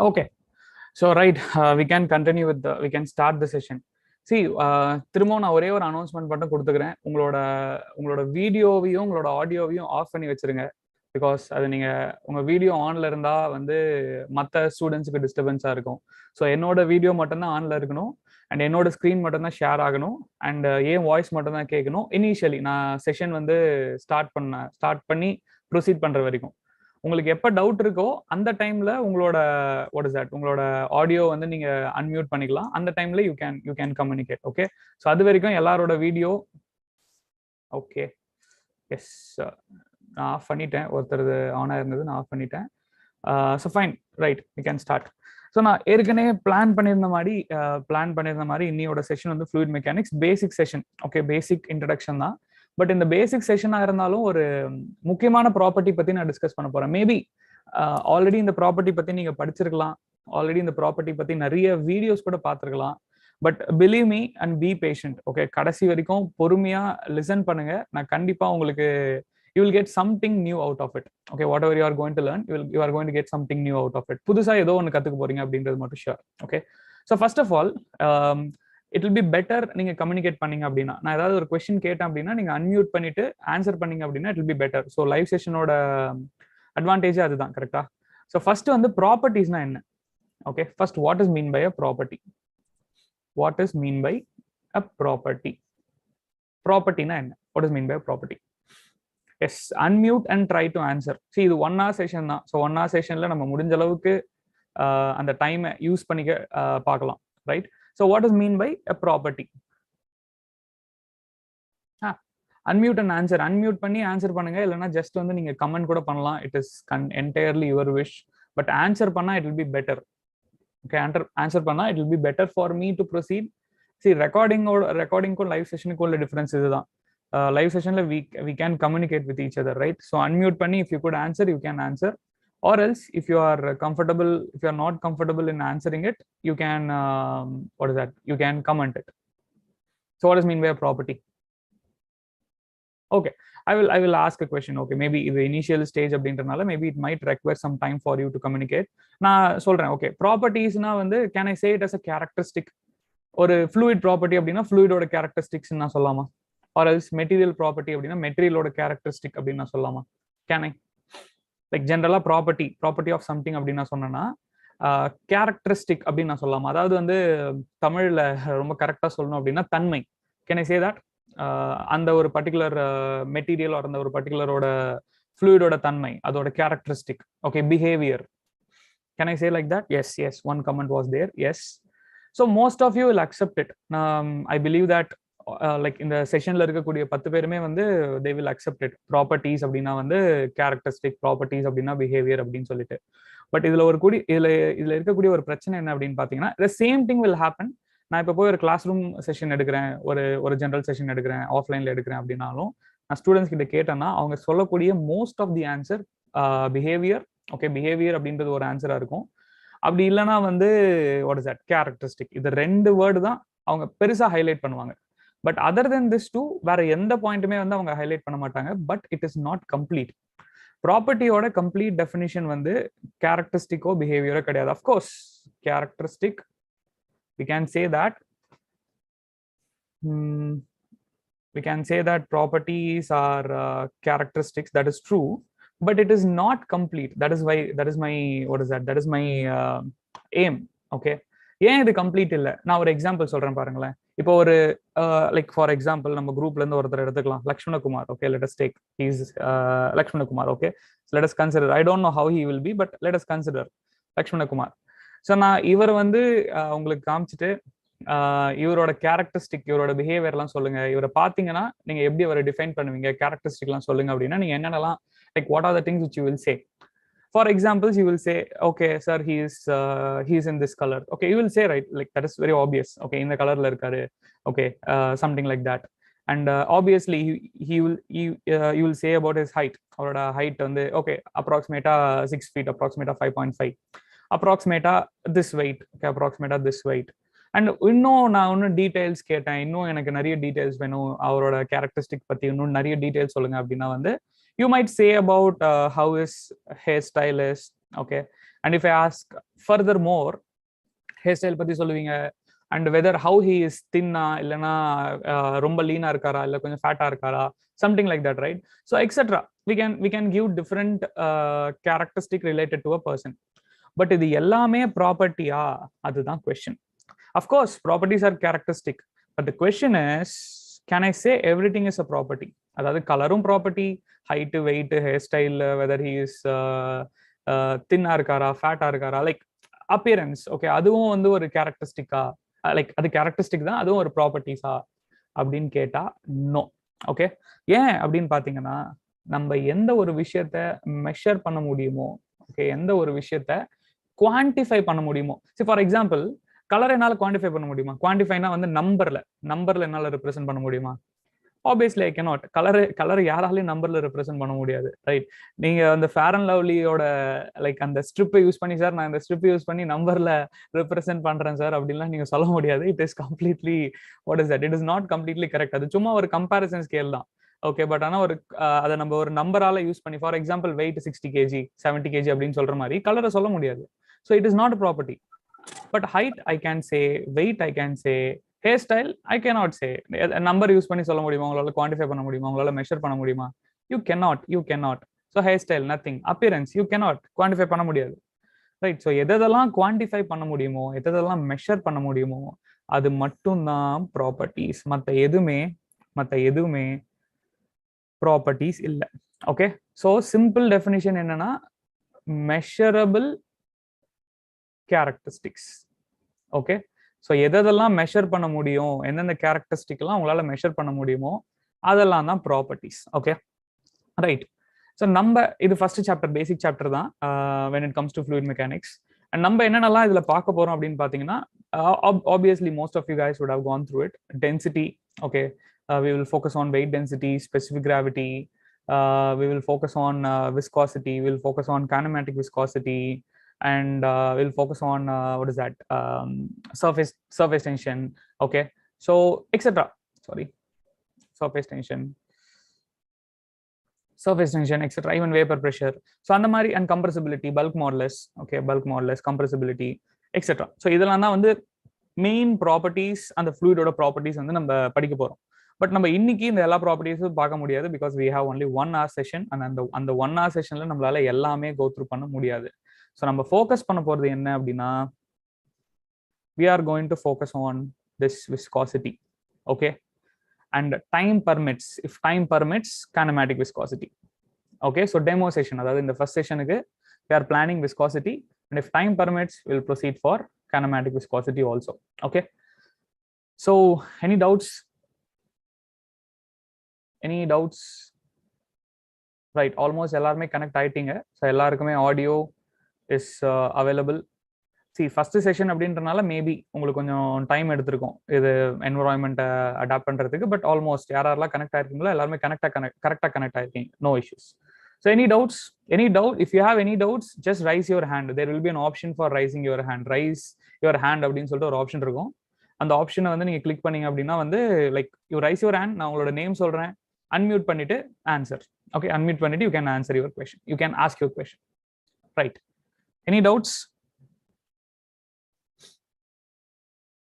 Okay, so right, we can continue with we can start the session. See, திரும்ப நான் ஒரே ஒரு announcement மட்டும் கொடுத்துக்கிறேன். உங்களோட வீடியோவையும் உங்களோட ஆடியோவையும் ஆஃப் பண்ணி வச்சிருங்க. பிகாஸ் அது உங்க வீடியோ ஆன்ல இருந்தா வந்து மற்ற ஸ்டூடெண்ட்ஸுக்கு டிஸ்டர்பன்ஸா இருக்கும். ஸோ என்னோட வீடியோ மட்டும்தான் ஆன்ல இருக்கணும் அண்ட் என்னோட ஸ்க்ரீன் மட்டும்தான் ஷேர் ஆகணும் அண்ட் ஏன் வாய்ஸ் மட்டும்தான் கேட்கணும். இனிஷியலி நான் செஷன் வந்து ஸ்டார்ட் பண்ணி ப்ரொசீட் பண்ற வரைக்கும் உங்களுக்கு எப்போ டவுட் இருக்கோ அந்த டைம்ல உங்களோட உங்களோட ஆடியோ வந்து நீங்க அன்மியூட் பண்ணிக்கலாம். அந்த டைம்ல you can communicate. Okay, so அது வரைக்கும் எல்லாரோட வீடியோ ஓகே. எஸ், நான் ஆஃப் பண்ணிட்டேன். ஒருத்தர் ஆனா இருந்தது, நான் ஆஃப் பண்ணிட்டேன். So fine, right, we can start. So நான் ஏற்கனவே பிளான் பண்ணியிருந்த மாதிரி இன்னையோட செஷன் வந்து fluid mechanics basic session. Okay, basic introduction தான். பட் இந்த பேசிக் செஷனா இருந்தாலும் ஒரு முக்கியமான ப்ராப்பர்ட்டி பத்தி நான் டிஸ்கஸ் பண்ண போறேன். மேபி ஆல்ரெடி இந்த ப்ராப்பர்ட்டி பத்தி நீங்க படிச்சிருக்கலாம், ஆல்ரெடி இந்த ப்ராப்பர்ட்டி பத்தி நிறைய வீடியோஸ் கூட பார்த்துருக்கலாம். But believe me and B patient. Okay, கடைசி வரைக்கும் பொறுமையா லிசன் பண்ணுங்க. நான் கண்டிப்பா உங்களுக்கு you will get something new out of it. Okay, whatever you are going to learn, you are going to get something new out of it. புதுசா ஏதோ ஒன்று கத்துக்க போறீங்க அப்படின்றது மட்டும் sure. Okay, so first of all it will be better நீங்க communicate பண்ணீங்க அப்படின்னா. நான் ஏதாவது ஒரு கொஸ்டின் கேட்டேன் அப்படின்னா நீங்க அன்மியூட் பண்ணிட்டு ஆன்சர் பண்ணீங்க அப்படின்னா it will be better. So live செஷனோட அட்வான்டேஜே அதுதான். கரெக்டா? ஸோ ஃபர்ஸ்ட் வந்து ப்ராப்பர்ட்டிஸ்னா என்ன? Okay, first what is mean by a property? What is mean by a property? ப்ராப்பர்ட்டினா என்ன? What is mean by a property? Yes, unmute and try to answer. சரி, இது 1 hour செஷன் தான். ஸோ 1 hour செஷன்ல நம்ம முடிஞ்ச அளவுக்கு அந்த டைமை யூஸ் பண்ணிக்க பார்க்கலாம். Right? So what is mean by a property? Unmute and answer. Unmute பண்ணி ஆன்சர் பண்ணுங்க, இல்லைன்னா ஜஸ்ட் வந்து நீங்க கமெண்ட் கூட பண்ணலாம். It is entirely your wish. But answer பண்ணா it will be better. Okay, answer பண்ணா it will be better for me to proceed. சரி, ரெக்கார்டிங்க்கும் லைவ் செஷனுக்கும் உள்ள டிஃபரன்ஸ் இதுதான். Live session we can communicate with each other, right? So unmute panni, if you could answer, you can answer, or else if you are comfortable, if you are not comfortable in answering it, you can you can comment it. So what does mean by a property? Okay, I will ask a question. Okay, maybe the initial stage அப்படின்றனால maybe it might require some time for you to communicate. நான் சொல்றேன். Okay, ப்ராப்பர்ட்டிஸ்னா வந்து can I say it as a characteristic? ஒரு fluid property அப்படின்னா fluidோட characteristics நான் சொல்லலாமா? or else material property அப்படின்னா மெட்டீரியலோட characteristic அப்படின்னு நான் சொல்லலாமா? கேன் ஐ லைக் ஜென்ரலா ப்ராப்பர்ட்டி ஆஃப் சம்திங் அப்படின்னு நான் சொன்னேன்னா கேரக்டரிஸ்டிக் அப்படின்னு நான் சொல்லலாமா? அதாவது வந்து தமிழ்ல ரொம்ப கரெக்டா சொல்லணும் அப்படின்னா தன்மை. Can I say that? அந்த ஒரு பர்டிகுலர் மெட்டீரியல் அந்த ஒரு பர்டிகுலரோட ஃப்ளூயிடோட தன்மை, அதோட characteristic. Okay, behaviour. Can I say like that? Yes, one comment was there. Yes, so most of you will accept it. I believe that like இந்த செஷன்ல இருக்கக்கூடிய 10 பேருமே வந்து they will accept it. Properties அப்படின்னா வந்து கேரக்டரிஸ்டிக், ப்ராப்பர்ட்டிஸ் அப்படின்னா behaviour அப்படின்னு சொல்லிட்டு. பட் இதுல இதுல இருக்கக்கூடிய ஒரு பிரச்சனை என்ன அப்படின்னு பாத்தீங்கன்னா, the same thing will happen. நான் இப்போ போய் ஒரு கிளாஸ் ரூம் செஷன் எடுக்கிறேன், ஒரு ஜெனரல் செஷன் எடுக்கிறேன், ஆஃப்லைன்ல எடுக்கிறேன் அப்படின்னாலும் நான் ஸ்டூடெண்ட்ஸ் கிட்ட கேட்டேன்னா அவங்க சொல்லக்கூடிய most of the answer behaviour. Okay, behaviour அப்படின்றது ஒரு ஆன்சரா இருக்கும். அப்படி இல்லைன்னா வந்து வாட் இஸ் தட்? கேரக்டரிஸ்டிக். இது 2 வேர்டு தான் அவங்க பெருசா ஹைலைட் பண்ணுவாங்க. But other than this two வேற எந்த பாயிண்ட்டுமே வந்து அவங்க ஹைலைட் பண்ண மாட்டாங்க. But it is not complete. ப்ராப்பர்ட்டியோட கம்ப்ளீட் டெஃபினிஷன் வந்து கேரக்டரிஸ்டிக்கோ பிஹேவியரோ கிடையாது. Of course characteristic we can say that properties are characteristics. That is true, but it is not complete. That is my aim. Okay, ஏன் இது கம்ப்ளீட் இல்லை? நான் ஒரு எக்ஸாம்பிள் சொல்றேன் பாருங்களேன். இப்போ ஒரு லைக் ஃபார் எக்ஸாம்பிள் நம்ம குரூப்ல இருந்து ஒருத்தர் எடுத்துக்கலாம், Lakshmankumar. Okay, let us take he's Lakshmankumar. Okay, let us consider. I don't know how he will be, but let us consider Lakshmankumar. So நான் இவர் வந்து உங்களுக்கு காமிச்சிட்டு இவரோட கேரக்டரிஸ்டிக், இவரோட பிஹேவியர்லாம் சொல்லுங்க, இவரை பார்த்தீங்கன்னா நீங்க எப்படி அவரை டிஃபைன் பண்ணுவீங்க, கேரக்டரிஸ்டிக்லாம் சொல்லுங்க அப்படின்னா நீங்க என்னென்னலாம், like what are the things which you will say? For examples, you will say, okay, sir, he is in this color. Okay, you will say, right, like that is very obvious. Okay, in the color la irkaru. Okay, something like that. And obviously, you will say about his height. Avroda height வந்து okay, approximate 6 feet, approximate 5.5, approximate this weight. Okay, approximate this weight. And இன்னும் நான் இன்னும் details கேட்டேன், இன்னும் எனக்கு நிறைய details வேணும், அவரோட கேரக்டரிஸ்டிக் பத்தி இன்னும் நிறைய டீடைல்ஸ் சொல்லுங்க அப்படின்னா வந்து you might say about how his hairstyle is, okay. And if I ask further more, hair style பத்தி சொல்லுவீங்க, and whether how he is தின்னா இல்லைன்னா ரொம்ப லீனா இருக்காரா இல்லை கொஞ்சம் ஃபேட்டா இருக்காரா, something like that, right? So etcetera we can give different characteristic related to a person. But இது எல்லாமே ப்ராப்பர்ட்டியா, அதுதான் question. Of course properties are characteristic, but the question is can I say everything is a property? அதாவது கலரும் property, height, wait, hair style, whether he is தின்னா இருக்காரா ஃபேட்டா இருக்காரா, like appearance, okay, அதுவும் வந்து ஒரு கேரக்டரிஸ்டிக்கா, லைக் அது கேரக்டரிஸ்டிக் தான், அதுவும் ஒரு ப்ராப்பர்ட்டிஸா அப்படின்னு கேட்டா நோ. ஓகே, ஏன் அப்படின்னு பாத்தீங்கன்னா, நம்ம எந்த ஒரு விஷயத்த மெஷர் பண்ண முடியுமோ, ஓகே, எந்த ஒரு விஷயத்த குவான்டிஃபை பண்ண முடியுமோ, ஃபார் எக்ஸாம்பிள் கலர் என்னால குவான்டிஃபை பண்ண முடியுமா? குவான்டிஃபைனா வந்து நம்பர்ல என்னால ரெப்ரசென்ட் பண்ண முடியுமா? Obviously I cannot. கலர் யாராலையும் நம்பர்ல ரெப்ரசென்ட் பண்ண முடியாது, ரைட்? நீங்க அந்த ஃபேர் அண்ட் லவ்லியோட லைக் அந்த ஸ்ட்ரிப்பை யூஸ் பண்ணி, சார் நான் இந்த ஸ்ட்ரிப் யூஸ் பண்ணி நம்பர்ல ரெப்ரசென்ட் பண்றேன் சார் அப்படின்லாம் நீங்க சொல்ல முடியாது. It is completely what is that, it is not completely correct. அது சும்மா ஒரு கம்பேரிசன் ஸ்கேல் தான், ஓகே. பட் ஆனால் ஒரு அதை நம்ம ஒரு நம்பரால யூஸ் பண்ணி, for example wait 60 kg 70 kg அப்படின்னு சொல்ற மாதிரி கலரை சொல்ல முடியாது. So it is not a property. But height I can say, weight I can say, hair style I cannot say. Number use பண்ணி சொல்ல முடியுமா? உங்களால குவான்டிஃபை பண்ண முடியுமா? உங்களால மெஷர் பண்ண முடியுமா? You cannot. So hair style nothing. Appearance you cannot quantify பண்ண முடியாது, ரைட்? ஸோ எதெல்லாம் குவான்டிஃபை பண்ண முடியுமோ, எதெல்லாம் மெஷர் பண்ண முடியுமோ, அது மட்டும்தான் ப்ராப்பர்ட்டிஸ். மற்ற எதுவுமே ப்ராப்பர்ட்டிஸ் இல்லை, ஓகே. ஸோ சிம்பிள் டெஃபினிஷன் என்னன்னா, மெஷரபிள் கேரக்டரிஸ்டிக்ஸ், ஓகே. ஸோ எதெல்லாம் மெஷர் பண்ண முடியும், எந்தெந்த கேரக்டரிஸ்டிக்லாம் உங்களால மெஷர் பண்ண முடியுமோ அதெல்லாம் தான் ப்ராப்பர்ட்டிஸ், ஓகே, ரைட்? ஸோ நம்ம இது ஃபர்ஸ்ட் சாப்டர், பேசிக் சாப்டர் தான் when it comes to fluid mechanics. And நம்ம என்னென்னலாம் இதில் பார்க்க போறோம் அப்படின்னு பார்த்தீங்கன்னா, obviously most of you guys would have gone through it. Density, okay, we will focus on weight density, specific gravity, we will focus on viscosity, we will focus on kinematic viscosity, and we'll focus on what is that, surface tension, okay, so etc. Surface tension, etc., even vapor pressure. So அந்த மாதிரி, and compressibility, bulk modulus, okay, compressibility, etc. so இதெல்லாம் தான் வந்து main properties, அந்த ஃப்ளூயிடோட properties வந்து நம்ம படிக்க போறோம். பட் நம்ம இன்னைக்கு இந்த எல்லா ப்ராப்பர்ட்டிஸும் பார்க்க முடியாது, because we have only 1 hour session, and அந்த 1 hour செஷன்ல நம்மளால எல்லாமே கோ த்ரூ பண்ண முடியாது. ஸோ நம்ம ஃபோக்கஸ் பண்ண போறது என்ன அப்படின்னா, we are going to focus on this viscosity, okay, and time permits, if time permits, kinematic viscosity, okay. So demo session, அதாவது இந்த first செஷனுக்கு we are planning viscosity, and if time permits we'll proceed for kinematic viscosity also, okay. So any doubts? Right, almost எல்லாருமே connect ஆயிட்டீங்க. So எல்லாருக்குமே audio is available. First session அப்படின்றனால maybe உங்களுக்கு கொஞ்சம் time எடுத்திருக்கும் இது என்வரான்மெண்ட்டை அடாப்ட் பண்றதுக்கு. பட் ஆல்மோஸ்ட் யாரெல்லாம் கனெக்ட் ஆயிருக்கீங்களோ எல்லாருமே கரெக்டாக கனெக்ட் ஆயிருக்கீங்க. No issues. So any doubt, if you have any doubts, just raise your hand. There will be an option for raising your hand. Raise your hand அப்படின்னு சொல்லிட்டு ஒரு option இருக்கும். அந்த ஆப்ஷனை வந்து நீங்க கிளிக் பண்ணீங்க அப்படின்னா வந்து like you rice your hand, நான் உங்களோட நேம் சொல்றேன், அன்மியூட் பண்ணிட்டு ஆன்சர், ஓகே. அன்மியூட் பண்ணிட்டு you can answer your question, you can ask your question, right? Any doubts?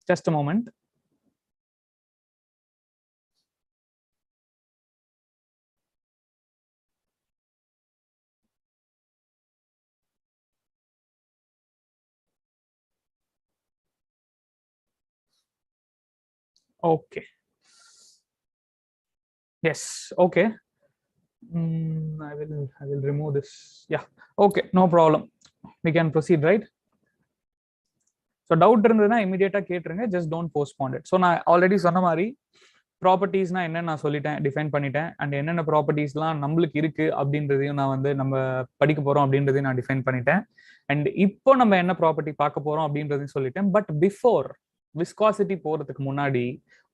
Just a moment. Okay. Yes. Okay. I will remove this. Yeah. Okay. No problem. We can proceed, right? So doubt இருந்ததுன்னா இமீடியட்டா கேட்டுருங்க. Just don't postpone it. So நான் already சொன்ன மாதிரி ப்ராப்பர்ட்டிஸ்னா என்னன்னு நான் சொல்லிட்டேன், define பண்ணிட்டேன். அண்ட் என்னென்ன ப்ராப்பர்ட்டிஸ்லாம் நம்மளுக்கு இருக்கு அப்படின்றதையும் நான் வந்து நம்ம படிக்க போறோம் அப்படின்றதையும் நான் டிஃபைன் பண்ணிட்டேன். அண்ட் இப்போ நம்ம என்ன ப்ராப்பர்ட்டி பார்க்க போறோம் அப்படின்றதையும் சொல்லிட்டேன். பட் பிஃபோர் விஸ்காசிட்டி போறதுக்கு முன்னாடி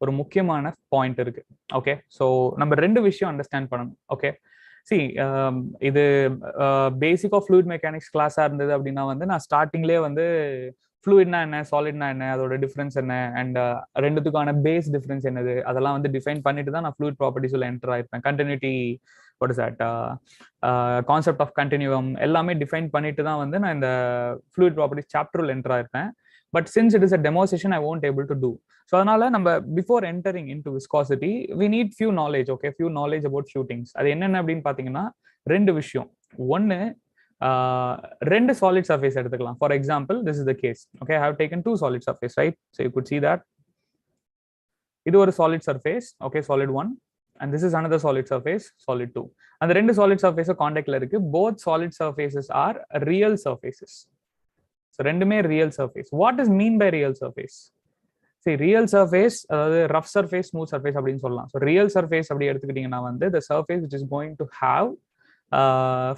ஒரு முக்கியமான பாயிண்ட் இருக்கு, ஓகே. ஸோ நம்ம 2 விஷயம் அண்டர்ஸ்டாண்ட் பண்ணணும், ஓகே. இது பேசிக் ஆஃப் ஃப்ளூயிட் மெக்கானிக்ஸ் கிளாஸா இருந்தது அப்படின்னா வந்து நான் ஸ்டார்டிங்லேயே வந்து ஃப்ளூயிட்னா என்ன, சாலிட்னா என்ன, அதோட டிஃபரன்ஸ் என்ன, அண்ட் ரெண்டுத்துக்கான பேஸ் டிஃபரன்ஸ் என்னது, அதெல்லாம் வந்து டிஃபைன் பண்ணிட்டு தான் நான் ஃப்ளூயிட் ப்ராப்பர்ட்டிஸ் உள்ள என்டர் ஆயிருப்பேன். Continuity what is that concept of continuum எல்லாமே டிஃபைன் பண்ணிட்டு தான் வந்து நான் இந்த fluid properties chapter என்டர் ஆயிருப்பேன். But since it is a demo session, I won't able to do. So அதனால நம்ம before entering into viscosity, we need few knowledge, okay, few knowledge about few things. அது என்னென்ன அப்படின்னு பாத்தீங்கன்னா ரெண்டு விஷயம். ஒன்னு ரெண்டு solid surface எடுத்துக்கலாம். For example, this is the case. Okay, I have taken two solid surface, right? So you could see that. இது ஒரு solid surface, okay, solid 1. And this is another solid surface, solid 2. அந்த ரெண்டு solid surface கான்டாக்ட்ல இருக்கு. Both solid surfaces are real surfaces. So ரெண்டுமே real surface. What is mean by real surface? See, real surface, rough surface, smooth surface அப்படின்னு சொல்லலாம். So real surface அப்படி எடுத்துக்கிட்டீங்கன்னா வந்து the surface which is going to have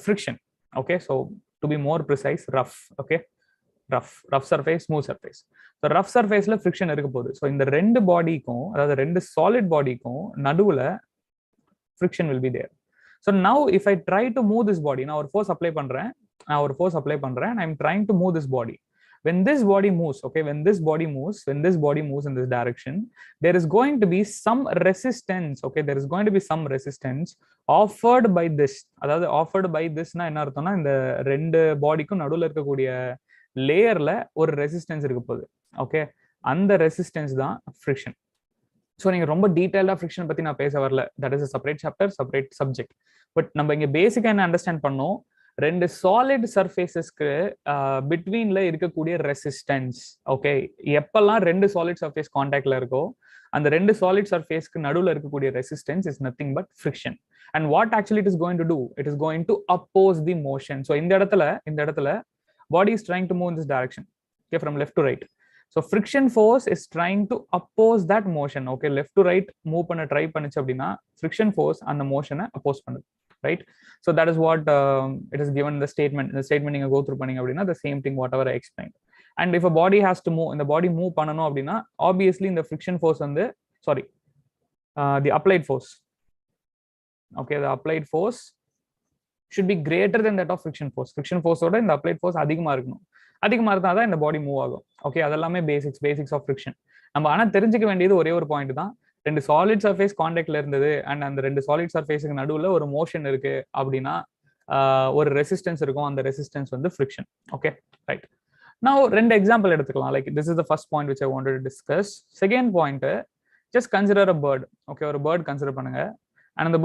friction. Okay, so to be more precise, rough. Okay, rough surface, smooth surface. So rough surfaceல friction இருக்க போகுது. So இந்த ரெண்டு பாடிக்கும், அதாவது ரெண்டு solid பாடிக்கும் நடுவுல friction will be there. So now if I try to move this body, நான் ஒரு force apply பண்றேன், I'm trying to move this body. When this body moves, okay, when this body moves in this direction, there is going to be some resistance, okay, there is going to be some resistance offered by this. அதாவது offered by this னா என்ன அர்த்தம்னா இந்த ரெண்டு பாடிக்கும் நடுவுல இருக்கக்கூடிய லேயர்ல ஒரு resistance இருக்க போகுது. ஓகே, அந்த ரெசிஸ்டன்ஸ் தான் ஃப்ரிக்ஷன். ஸோ நீங்க ரொம்ப டீடைல்டா ஃப்ரிக்ஷன் பத்தி நான் பேச வரல, that is separate chapter, separate subject. But நம்ம இங்க பேசிக்கா என்ன அண்டர்ஸ்டாண்ட் பண்ணோம், ரெண்டு சாலிட் சர்ஃபேசஸ்க்கு பிட்வீன்ல இருக்கக்கூடிய ரெசிஸ்டன்ஸ். ஓகே, எப்பெல்லாம் ரெண்டு சாலிட் சர்ஃபேஸ் கான்டாக்ட்ல இருக்கோ அந்த ரெண்டு சாலிட் சர்ஃபேஸ்க்கு நடுவில் இருக்கக்கூடிய resistance is nothing but friction. And what actually it is going to do, it is going to oppose the motion. So இந்த இடத்துல body is trying to move in this direction, okay, from left to right. So friction force is trying to oppose that motion. Okay, left to right move பண்ண try பண்ணுச்சு அப்படின்னா friction force அந்த மோஷனை அப்போஸ் பண்ணுது, right? So that is what it is given in the statement. The statement நீங்க go through பண்ணீங்க அப்படின்னா the same thing whatever I explained. And if a body has to move, இந்த body move பண்ணணும் அப்படின்னா obviously இந்த friction force வந்து the applied force, okay, the applied force should be greater than that of friction force. Friction force ஓட இந்த applied force அதிகமா இருக்கணும். அதிகமா இருந்தா தான் இந்த பாடி மூவ் ஆகும். ஓகே, அதெல்லாமே பேசிக்ஸ் ஆஃப் ஃப்ரிக்ஷன். நம்ம ஆனா தெரிஞ்சுக்க வேண்டியது ஒரே ஒரு பாயிண்ட் தான், ரெண்டு சாலிட் சர்ஃபேஸ் கான்டாக்ட்ல இருந்தது அண்ட் அந்த ரெண்டு சாலிட் சர்ஃபேஸுக்கு நடுவுல ஒரு மோஷன் இருக்கு அப்படின்னா ஒரு ரெசிஸ்டன்ஸ் இருக்கும், அந்த ரெசிஸ்டன்ஸ் வந்து ஃப்ரிக்ஷன். Okay, right. நான் ரெண்டு எக்ஸாம்பிள் எடுத்துக்கலாம். Like this is the first point which I wanted to discuss. Second point, just consider a bird. Okay, ஒரு பேர்ட் கன்சிடர் பண்ணுங்க. And the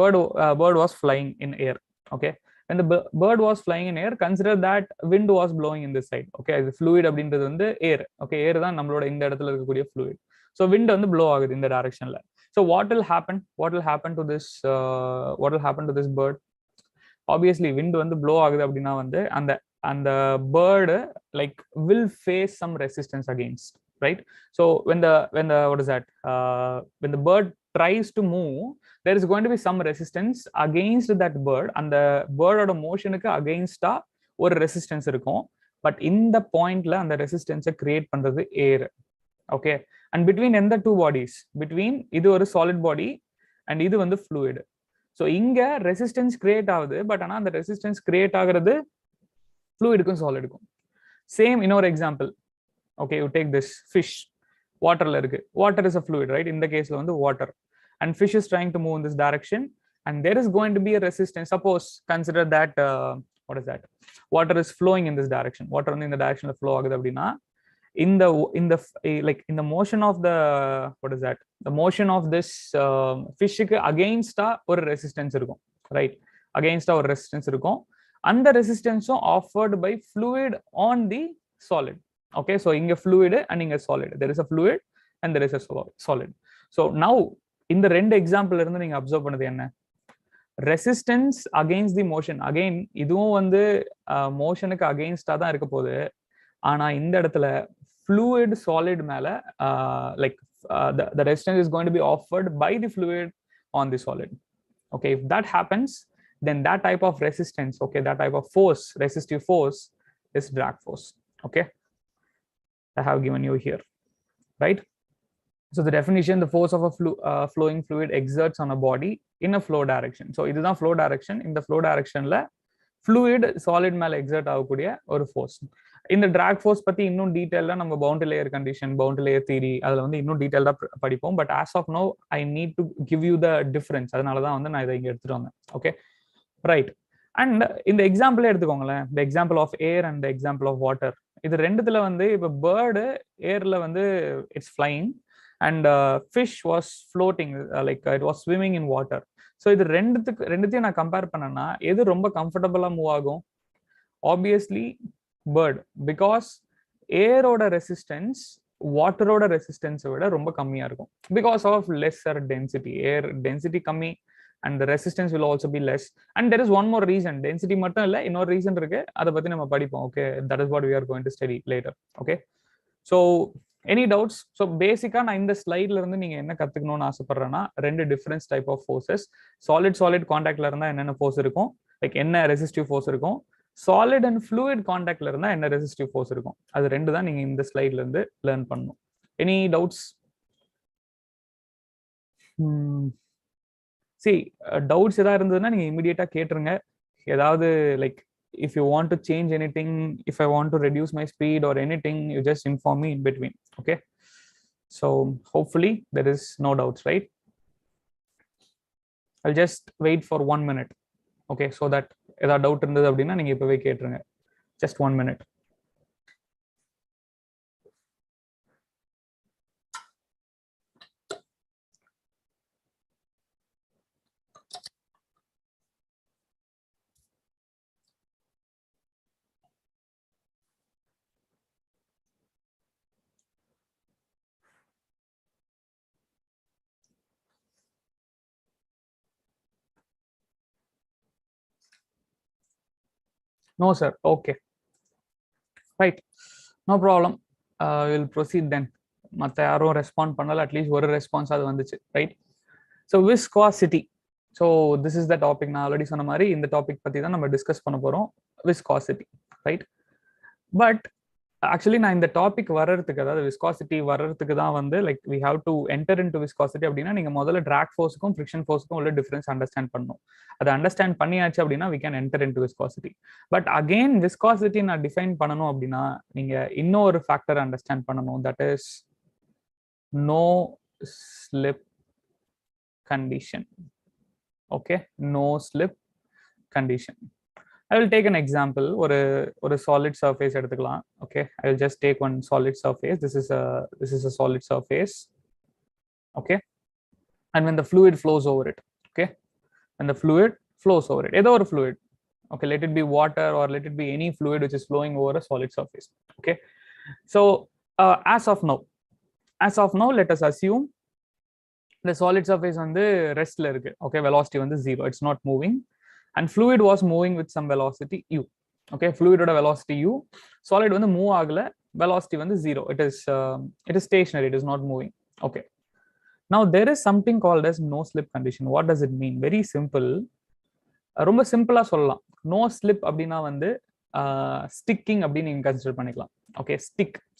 bird was flying in air. Okay, when the bird was flying in air, consider that wind was blowing in this side. Okay, the fluid அப்படின்றது வந்து air. Okay, air தான் நம்மளோட இந்த இடத்துல இருக்கக்கூடிய fluid. So wind வந்து blow ஆகுது இந்த directionல. So what will happen to this bird? Obviously wind வந்து blow ஆகுது அப்படின்னா வந்து அந்த bird like will face some resistance against, right? So when the when the bird tries to move, there is going to be some resistance against that bird. And the bird oda motion ku against ஒரு resistance இருக்கும். But இந்த பாயிண்ட்ல அந்த ரெசிஸ்டன்ஸை create பண்றது air. Okay, and between எந்த two bodies, between இது ஒரு solid body and இது வந்து fluid. So இங்க resistance create ஆகுது, பட் ஆனா அந்த resistance create ஆகிறது fluidக்கும் solidக்கும். Same இன்னொரு example. Okay, you take this fish, waterல இருக்கு. Water is a fluid, right? இந்த கேஸ்ல வந்து water. And fish is trying to move in this direction, and there is going to be a resistance. Suppose consider that water is flowing in this direction. Water in the direction of flow agudhu appadina in the motion of the motion of this fish ku against or resistance irukum, right? Against our resistance irukum, and the resistance offered by fluid on the solid. Okay, so inga fluid and inga solid, there is a fluid and there is a solid. So now இந்த ரெண்டு example இருந்து நீங்க observe பண்ணது என்ன, resistance against தி motion. Again இதுவும் வந்து மோஷனுக்கு அகெயின்ஸ்டா தான் இருக்க போகுது. ஆனா இந்த இடத்துல fluid solid மேல like the resistance is going to be offered by the fluid on the solid. Okay, if that happens, then that type of resistance, okay, that type of force, resistive force, is drag force. Okay, I have given you here, right? So the definition, the force of a flowing fluid exerts on a body in a flow direction. So this is flow direction. In the flow direction la fluid solid மேல exert ஆகக்கூடிய ஒரு force. இந்த drag force பத்தி இன்னும் டீடைலா நம்ம boundary layer condition, boundary layer theory அதுல வந்து இன்னும் டீடைலா படிப்போம். But as of now I need to give you the difference. அதனால தான் வந்து நான் இதை இங்க எடுத்துட்டு வந்தேன். Okay, right. அண்ட் இந்த எக்ஸாம்பிளே எடுத்துக்கோங்களேன், இந்த example of air and the example of water. இது ரெண்டுத்துல வந்து இப்போ பேர்டு ஏர்ல வந்து it's flying and fish was floating, like it was swimming in water. So இது ரெண்டுத்தையும் நான் கம்பேர் பண்ணேன்னா எது ரொம்ப கம்ஃபர்டபுளா மூவ் ஆகும்? ஆப்வியஸ்லி பேர்ட், பிகாஸ் ஏரோட ரெசிஸ்டன்ஸ் வாட்டரோட ரெசிஸ்டன்ஸை விட ரொம்ப கம்மியா இருக்கும், because of lesser density. Air density கம்மி and the resistance will also be less. And there is one more reason, density மட்டும் இல்ல, இன்னொரு ரீசன் இருக்கு, அதை பத்தி நம்ம படிப்போம். Okay, that is what we are going to study later. Okay, so any doubts? So பேசிக்கா நான் இந்த ஸ்லைட்ல இருந்து நீங்க என்ன கத்துக்கணும்னு ஆசைப்படுறேன்னா, ரெண்டு difference type of forces. Solid கான்டாக்ட்ல இருந்தா என்னென்ன ஃபோர்ஸ் இருக்கும், லைக் என்ன ரெசிஸ்டிவ் ஃபோர்ஸ் இருக்கும். சாலிட் அண்ட் ஃப்ளூயிட் கான்டாக்ட்ல இருந்தா என்ன ரெசிஸ்டிவ் ஃபோர்ஸ் இருக்கும். அது ரெண்டு தான் நீங்க இந்த ஸ்லைட்ல இருந்து லேர்ன் பண்ணணும். Any doubts? டவுட்ஸ் ஏதாவது இருந்ததுன்னா நீங்க இமிடியேட்டா கேட்டுருங்க. ஏதாவது like if you want to change anything, if I want to reduce my speed or anything, you just inform me in between. Okay, so hopefully there is no doubts, right? I'll just wait for 1 minute. Okay, so that ஏதாவது doubt இருந்தது அப்படின்னா நீங்க இப்பவே கேட்டுருங்க. Just 1 minute. No sir. Okay, right, no problem. We'll proceed then. மற்ற யாரும் respond பண்ணல, at least ஒரு ரெஸ்பான்ஸ் அது வந்துச்சு. Right. So viscosity. So this is the topic. நான் ஆல்ரெடி சொன்ன மாதிரி இந்த டாபிக் பற்றி தான் நம்ம டிஸ்கஸ் பண்ண போகிறோம், விஸ்காசிட்டி. ரைட். பட் ஆக்சுவலி நான் இந்த டாபிக் வர்றதுக்கு, அதாவது விஸ்காசிட்டி வர்றதுக்கு தான் வந்து like we have to enter into viscosity அப்படின்னா நீங்கள் முதல்ல ட்ராக் ஃபோர்ஸுக்கும் ஃப்ரிக்ஷன் ஃபோர்ஸுக்கும் உள்ள டிஃபரன்ஸ் அண்டர்ஸ்டாண்ட் பண்ணணும். அதை அண்டர்ஸ்டாண்ட் பண்ணியாச்சு அப்படின்னா we can enter into viscosity. But again viscosity நான் டிஃபைன் பண்ணணும் அப்படின்னா நீங்கள் இன்னொரு ஃபேக்டர் அண்டர்ஸ்டாண்ட் பண்ணணும், that is no slip condition. Okay, no slip condition. I will take an example. ஒரு solid surface எடுத்துக்கலாம். Okay, I will just take one solid surface. This is a solid surface. Okay, and when the fluid flows over it, okay, when the fluid flows over it, ஏதோ ஒரு fluid, okay, let it be water or let it be any fluid which is flowing over a solid surface. Okay, so as of now let us assume the solid surface வந்து ரெஸ்ட்ல இருக்கு. Okay, velocity வந்து 0, it's not moving, and fluid was moving with some velocity u. Okay, fluid ஓட velocity u, solid வந்து move ஆகல, velocity வந்து 0, it is stationary, it is not moving. Okay, now there is something called as no slip condition. What does it mean? Very simple. ரொம்ப சிம்பிளா சொல்லலாம். no slip அப்படின்னா வந்து sticking அப்படின்னு நீங்க கன்சிடர் பண்ணிக்கலாம். ஓகே,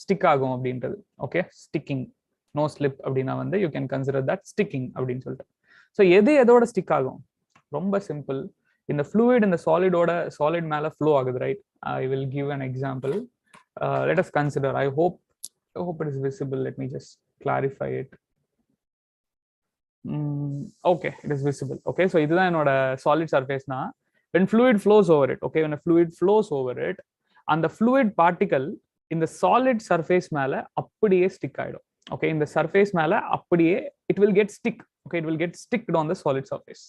ஸ்டிக் ஆகும் அப்படின்றது. Okay, sticking. நோ ஸ்லிப் அப்படின்னா வந்து you can consider that sticking அப்படின்னு சொல்லிட்டு. ஸோ எதோட ஸ்டிக் ஆகும்? ரொம்ப சிம்பிள். இந்த ஃப்ளூயிட் இந்த சாலிட் மேல ஃப்ளோ ஆகுது, right? I will give an example. Let us consider. I hope it is visible. Let me just clarify it. Okay, it is visible. Okay, so இதுதான் என்னோட solid சர்ஃபேஸ்னா, when fluid flows over it, okay, when a fluid flows over it, and the fluid particle in the solid surface மேல அப்படியே stick ஆயிடும். Okay, இந்த surface மேல அப்படியே it will get stick. Okay, it will get sticked on the solid surface.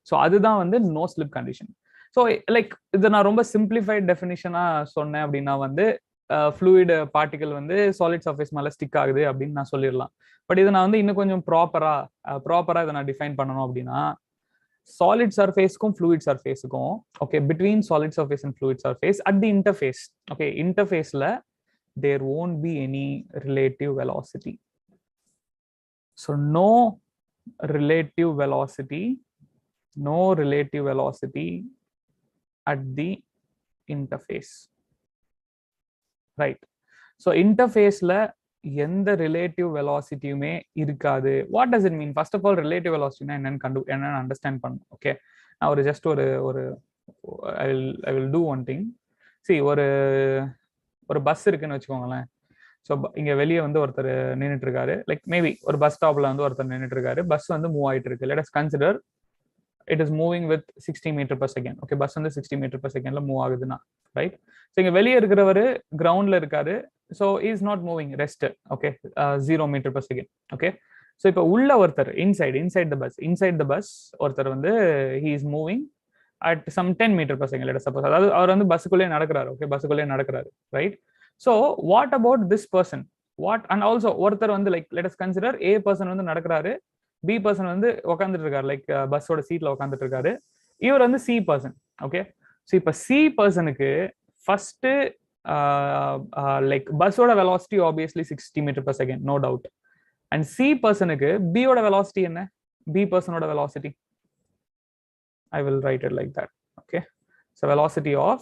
So அதுதான் வந்து no slip condition. So like இது நான் ரொம்ப simplified definition-ஆ சொன்னேன் அப்படின்னா வந்து fluid particle வந்து solid surface மேல ஸ்டிக் ஆகுது அப்படின்னு நான் சொல்லிடலாம். பட் இதை நான் வந்து இன்னும் கொஞ்சம் ப்ராப்பரா இதை நான் டிஃபைன் பண்ணணும் அப்படின்னா, solid surface-க்கும் fluid surface-க்கும், okay, between solid surface and fluid surface at the interface, okay, interface-ல there won't be any relative velocity. So no relative velocity at the interface, right? So interface-ல எந்த ரிலேட்டிவ் வெலாசிட்டியுமே இருக்காது. What does it mean? First of all relative வெலாசிட்டினா என்னன்னு understand பண்ணணும். Okay, நான் ஒரு just ஒரு I will do one thing. See, ஒரு பஸ் இருக்குன்னு வச்சுக்கோங்களேன். ஸோ இங்க வெளியே வந்து ஒருத்தர் நின்றுட்டு இருக்காரு. லைக் மேபி ஒரு பஸ் ஸ்டாப்ல வந்து ஒருத்தர் நின்றுட்டு இருக்காரு. பஸ் வந்து மூவ் ஆயிட்டு இருக்கு. Let us consider it is moving with 60 meter per second. Okay, bus வந்து 60 meter per second ல மூவ் ஆகுதுன்னா, ரைட்? ஸோ இங்க வெளியே இருக்கிறவர் கிரவுண்ட்ல இருக்காரு, so is not moving, rest. Okay, 0 meter per second. Okay, so இப்போ உள்ள ஒருத்தர் இன்சைட் த பஸ் ஒருத்தர் வந்து he is moving at some 10 meter per second, let us suppose. அதாவது அவர் வந்து பஸ்ஸுக்குள்ளே நடக்கிறாரு. ஓகே, பஸ்ஸுக்குள்ளே நடக்கிறாரு, right? So what about this person? What and also ஒருத்தர் வந்து like let us consider A person வந்து நடக்கிறாரு, பி பர்சன் வந்து உட்காந்துட்டு இருக்காரு, லைக் பஸ்ஸோட சீட்ல உட்காந்துட்டு இருக்காரு. இவர் வந்து சி பர்சன். ஓகே, ஸோ இப்போ சி பர்சனுக்கு ஃபர்ஸ்ட் லைக் பஸ்ஸோட velocity obviously 60 meter per second, no doubt. And C பர்சனுக்கு பியோட வெலாசிட்டி என்ன? பி பர்சனோட velocity, I will write it like that. Okay, so velocity of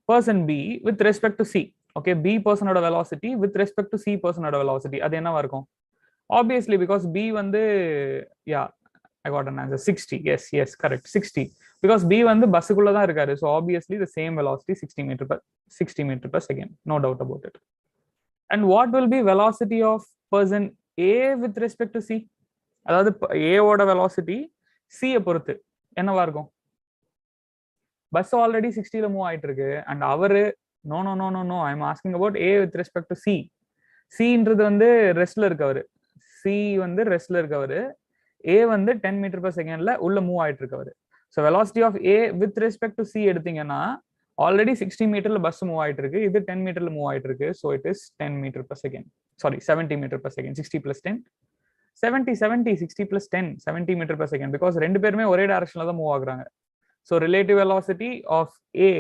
person B with respect to C. Okay, B person oda velocity with respect to C person oda velocity, adu enna varukum? Obviously because B வந்து, yeah, I got an answer, 60. Yes, correct, 60, because B வந்து பஸ்ஸுக்குள்ள தான் இருக்காரு. So obviously the same velocity 60 meter per second, no doubt about it. And what will be velocity of person A with respect to C? அதாவது A ஓட velocity C ஐ பொறுத்து என்னவா இருக்கும்? Bus already 60 ல மூவ் ஆயிட்டு இருக்கு, அண்ட் அவரு no I am asking about A with respect to C. சின்றது வந்து ரெஸ்ட்ல இருக்கவரு, சி வந்து ரெஸ்ட்ல இருக்கவரு, ஏ வந்து 10 meter per second உள்ள மூவ் ஆயிட்டு இருக்கவரு. So velocity of A with respect to C எடுத்தீங்கன்னா ஆல்ரெடி 60 meterல பஸ் மூவ் ஆயிட்டு இருக்கு, இது 10 meterல மூவ் ஆயிட்டு இருக்கு. So it is 10 meter per second, sorry 70 meter per second. 60 plus 10 70, 60 plus 10 70 meter per second, because ரெண்டு பேருமே ஒரே டைரக்ஷன்ல தான் மூவ் ஆகுறாங்க. So relative velocity of A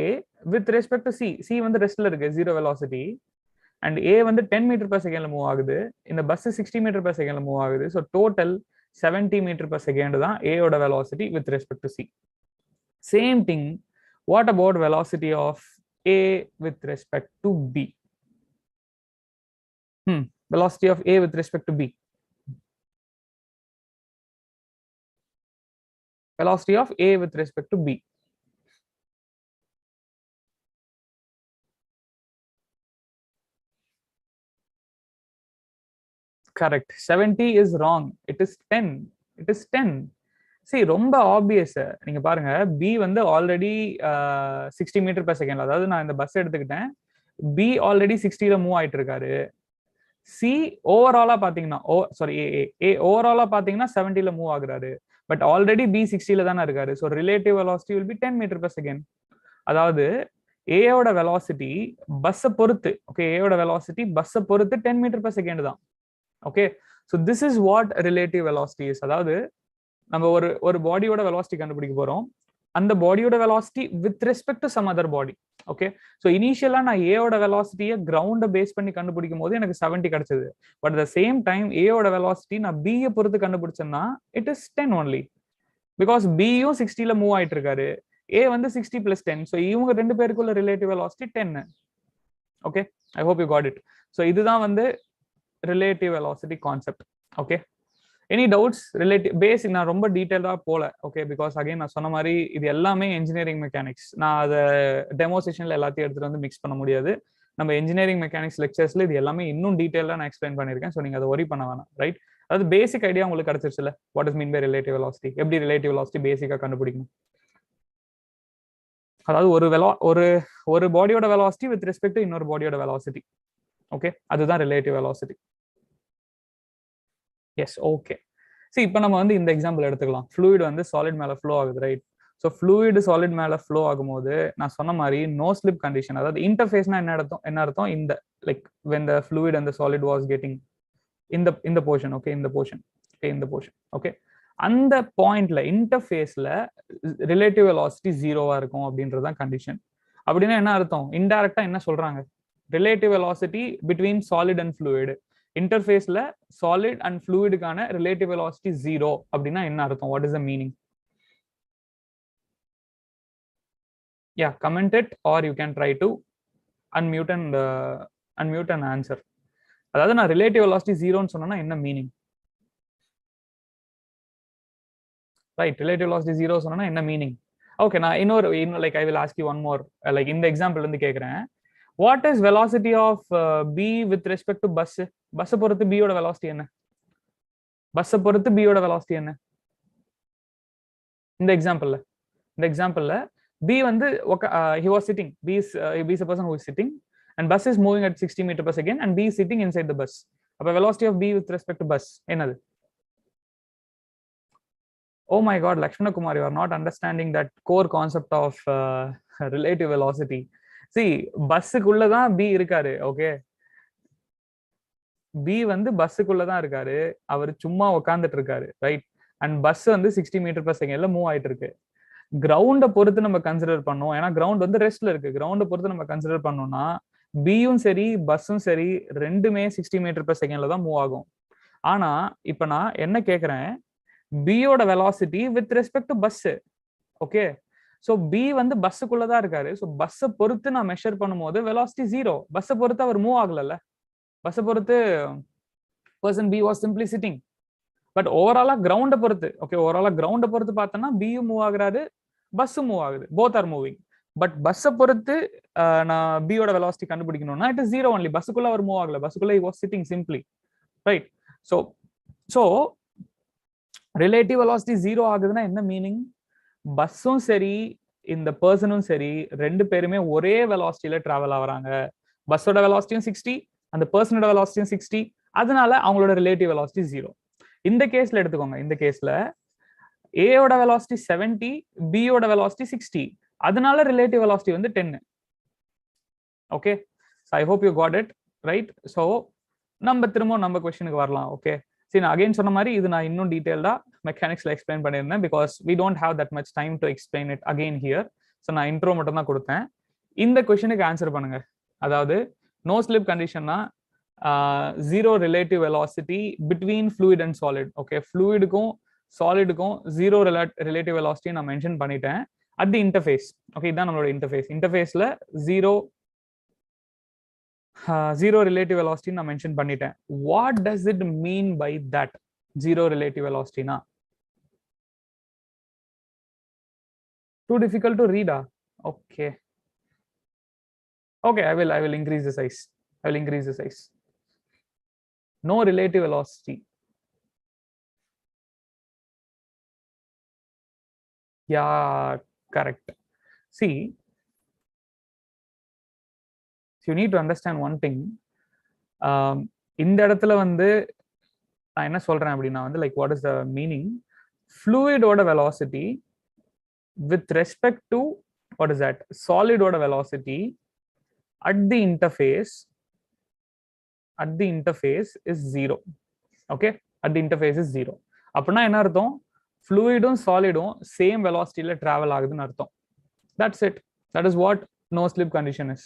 with respect to C, C வந்து ரெஸ்ட்ல இருக்கு, 0 வெலாசிட்டி, அண்ட் ஏ வந்து 10 meter per second மூவ் ஆகுது, இந்த bus 60 meter per second move ஆகுது. So total 70 meter per second தான் ஏயோட velocity with respect to C. Same thing, what about velocity of A with respect to B? Velocity of A with respect to B, velocity of A with respect to B. Correct, 70 is wrong, it is 10. See, ரொம்ப obvious. நீங்க பாருங்க, B வந்து already 60 meter per second, அதாவது நான் இந்த bus எடுத்துக்கிட்டேன், B already 60 ல move ஆயிட்டு இருக்காரு. சி ஓவராலா பாத்தீங்கன்னா, ஏ ஓவராலா பாத்தீங்கன்னா 70 ல மூவ் ஆகுறாரு, பட் ஆல்ரெடி பி 60 ல தானே இருக்காரு. So relative velocity will be 10 meter per second. அதாவது ஏயோட வெலாசிட்டி பஸ்ஸை பொறுத்து, ஓகே, ஏயோட வெலாசிட்டி பஸ்ஸை பொறுத்து 10 meter per second தான். Okay, so this is what relative velocity is. அதாவது நம்ம ஒரு பாடியோட வெலாசிட்டி கண்டுபிடிக்க போறோம், அந்த பாடியோட velocity with respect to some other body. Okay, so இனிஷியலா நான் ஏயோட வெலாசிட்டியை கிரவுண்டை பேஸ் பண்ணி கண்டுபிடிக்கும் போது எனக்கு 70 கிடைச்சது. But at the same time ஏயோட வெலாசிட்டி நான் பியை பொறுத்து கண்டுபிடிச்சேன்னா இட் இஸ் 10 ஒன்லி, பிகாஸ் பியும் 60 ல மூவ் ஆயிட்டு இருக்காரு, ஏ வந்து 60 plus 10. ஸோ இவங்க ரெண்டு பேருக்குள்ள relative velocity 10. Okay, I hope you got it. So இதுதான் வந்து relative velocity concept. Okay, any doubts? Relative basic நான் ரொம்ப டீட்டெயிலா போல, ஓகே, பிகாஸ் அகைன் நான் சொன்ன மாதிரி இது எல்லாமே இன்ஜினியரிங் மெக்கானிக்ஸ். நான் அதை டெமோ செஷன்ல எல்லாத்தையும் எடுத்துட்டு வந்து மிக்ஸ் பண்ண முடியாது. நம்ம இன்ஜினியரிங் மெக்கானிக்ஸ் லெக்சர்ஸ்ல இது எல்லாமே இன்னும் டீட்டெயிலா நான் எக்ஸ்பிளைன் பண்ணியிருக்கேன். ஸோ நீங்க அதை ஒரி பண்ண வேணாம், ரைட்? அதாவது பேசிக் ஐடியா உங்களுக்கு கிடைச்சிருச்சுல, what is mean by relative velocity, எப்படி ரிலேட்டிவ் வெலாசிட்டி பேசிக்கா கண்டுபிடிக்கணும். அதாவது ஒரு பாடியோட வெலாசிட்டி வித் ரெஸ்பெக்ட் டு இன்னொரு பாடியோட வெலாசிட்டி. ஓகே, அதுதான் ரிலேட்டிவ் வெலாசிட்டி. Yes, okay. சரி, இப்போ நம்ம வந்து இந்த எக்ஸாம்பிள் எடுத்துக்கலாம். ஃப்ளூயிட் வந்து சாலிட் மேல ஃப்ளோ ஆகுது, ரைட்? ஸோ ஃப்ளூயிட் சாலிட் மேல ஃப்ளோ ஆகும்போது நான் சொன்ன மாதிரி நோ ஸ்லிப் கண்டிஷன், அதாவது இன்டர்ஃபேஸ்னா என்ன அர்த்தம்? இந்த like when the fluid and the solid was getting இந்த போர்ஷன், ஓகே, இந்த போர்ஷன், ஓகே, அந்த பாயிண்ட்ல இன்டர்ஃபேஸ்ல ரிலேட்டிவ் வெலாசிட்டி 0வா இருக்கும் அப்படின்றதான் கண்டிஷன். அப்படின்னா என்ன அர்த்தம்? இன்டைரக்டா என்ன சொல்றாங்க? Relative velocity between solid and fluid, இன்டர்ஃபேஸ்ல சாலிட் அண்ட் ஃப்ளூயிடுக்கான ரிலேட்டிவ் வெலாசிட்டி 0 அப்படின்னா என்ன அர்த்தம்? What is the meaning? Yeah, comment it or you can try to unmute and answer. அதாவது நான் ரிலேட்டிவ் வெலாசிட்டி 0ன்னு சொன்னா என்ன மீனிங்? ரைட், ரிலேட்டிவ் வெலாசிட்டி 0 சொன்னா என்ன மீனிங்? ஓகே, நான் இன்னொரு like I will ask you one more, like இந்த example இருந்து கேக்குறேன். What is velocity of B with respect to bus? Bus பொறுத்து பியோட வெலாசிட்டி என்ன? இந்த எக்ஸாம்பிள்ல B வந்து he was sitting. B is a person who is sitting, and bus is moving at 60 meter per second, and B is sitting inside the bus. அப்ப velocity of B with respect to bus என்னது? Oh my god, Lakshmana Kumar, you are not understanding that core concept of relative velocity. See, பஸ்ஸுக்குள்ள தான் B இருக்காரு. Okay, B வந்து பஸ்ஸுக்குள்ள தான் இருக்காரு, அவர் சும்மா உட்காந்துட்டு இருக்காரு, ரைட்? அண்ட் பஸ் வந்து 60 மீட்டர் per செகண்ட்ல மூவ் ஆயிட்டு இருக்கு. கிரவுண்டை பொறுத்து நம்ம கன்சிடர் பண்ணோம், ஏன்னா கிரவுண்ட் வந்து ரெஸ்ட்ல இருக்கு. கிரவுண்டை பொறுத்து நம்ம கன்சிடர் பண்ணோம்னா பியும் சரி பஸ்ஸும் சரி ரெண்டுமே 60 மீட்டர் per செகண்ட்ல தான் மூவ் ஆகும். ஆனா இப்ப நான் என்ன கேக்குறேன், பியோட velocity with respect to bus. Okay, so B வந்து பஸ்ஸுக்குள்ள தான் இருக்காரு. சோ பஸ்ஸை பொறுத்து நான் மெஷர் பண்ணும்போது வெலாசிட்டி 0. பஸ்ஸை பொறுத்து அவர் மூவ் ஆகல. பஸ்ஸை பொறுத்து person B was simply sitting. But ஓவராலா கிரவுண்டை பொறுத்து, ஓகே, ஓவராலா கிரவுண்டை பொறுத்து பார்த்தோம்னா பியும் மூவ் ஆகுறாரு, பஸ்ஸும் மூவ் ஆகுது. Both are moving. பட் பஸ்ஸை பொறுத்து நான் பியோட வெலாசிட்டி கண்டுபிடிக்கணும்னா இட் இஸ் 0 ஒன்லி. பஸ்ஸுக்குள்ள அவர் மூவ் ஆகல, பஸ்ஸுக்குள்ள he was sitting simply, right? So relative velocity 0 ஆகுதுன்னா என்ன மீனிங்? பஸ்ஸும் சரி இந்த பர்சனும் சரி ரெண்டு பேருமே ஒரே வெலாசிட்டியில டிராவல் ஆகுறாங்க. பஸ்ஸோட வெலாசிட்டியும் 60, அந்த பர்சனோட வெலாசிட்டியும் 60, அதனால அவங்களோட ரிலேட்டிவ் வெலாசிட்டி 0. இந்த கேஸ்ல எடுத்துக்கோங்க, இந்த கேஸ்ல ஏயோட வெலாசிட்டி 70, பியோட வெலாசிட்டி 60, அதனால ரிலேட்டிவ் வெலாசிட்டி வந்து 10. Okay, I hope you got it, right? So நம்ம திரும்ப நம்ம கொஸ்டினுக்கு வரலாம். ஓகே, சரி, நான் அகைன் சொன்ன மாதிரி இது நான் இன்னும் டீடைல்டா மெக்கானிக்ஸ்ல எக்ஸ்பிளைன் பண்ணியிருந்தேன், because we don't have that much time to explain it again here. So நான் இன்ட்ரோ மட்டும் தான் கொடுத்தேன். இந்த கொஸ்டினுக்கு ஆன்சர் பண்ணுங்க. அதாவது நோ ஸ்லிப் கண்டிஷன்னா zero relative velocity between fluid and solid. Okay, ஃப்ளூயிடுக்கும் சாலிடுக்கும் ஜீரோ ரிலேட்டிவ் வெலாசிட்டி நான் மென்ஷன் பண்ணிட்டேன் அட் தி இன்டர்ஃபேஸ். ஓகே, இதுதான் நம்மளோட இன்டர்ஃபேஸ். இன்டர்ஃபேஸ்ல ஜீரோ ரிலேட்டிவ் வெலாசிட்டி நான் மென்ஷன் பண்ணிட்டேன். What does it mean by that zero relative வெலாசிட்டினா? டூ டிஃபிகல்ட் டு ரீடா? Okay, okay, I will increase the size. I will increase the size. No relative velocity. Yeah, correct. See, you need to understand one thing. இந்த இடத்துல வந்து நான் என்ன சொல்றேன் அப்படின்னா வந்து like what is the meaning? Fluid oda velocity with respect to what is that? Solid oda velocity at the interface is 0. Okay, at the interface is 0. அப்படின்னா என்ன அர்த்தம்? ஃப்ளூயிடும் சாலிடும் சேம் வெலாசிட்டியில டிராவல் ஆகுதுன்னு அர்த்தம். That's it. That is what no slip condition is.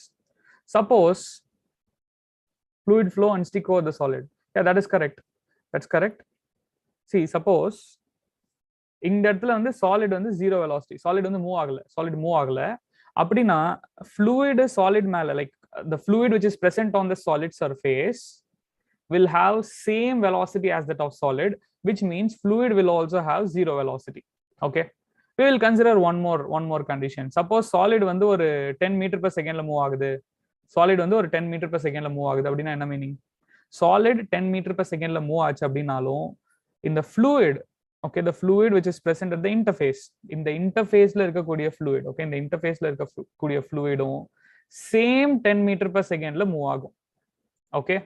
Suppose fluid flow and stick over the solid. Yeah, that is correct. That's correct. See, suppose இந்த இடத்துல வந்து solid வந்து 0 velocity, solid வந்து மூவ் ஆகல. அப்படின்னா fluid solid மேல, like the fluid which is present on the solid surface will have same velocity as that of solid, which means fluid will also have 0 velocity. Okay, we will consider one more condition. Suppose solid வந்து ஒரு 10 meter per secondல move ஆகுது. solid வந்து ஒரு 10 meter per secondல move ஆகுது அப்படின்னா என்ன மீனிங்? solid 10 meter per secondல மூவ் ஆச்சு அப்படின்னாலும் இந்த fluid, okay, the fluid which is present at the interface, இந்த இன்டர்ஃபேஸ்ல இருக்கக்கூடிய fluid, okay, இந்த இன்டர்ஃபேஸ்ல இருக்கக்கூடிய fluidum சேம் 10 meter per secondல மூவ் ஆகும். ஓகே,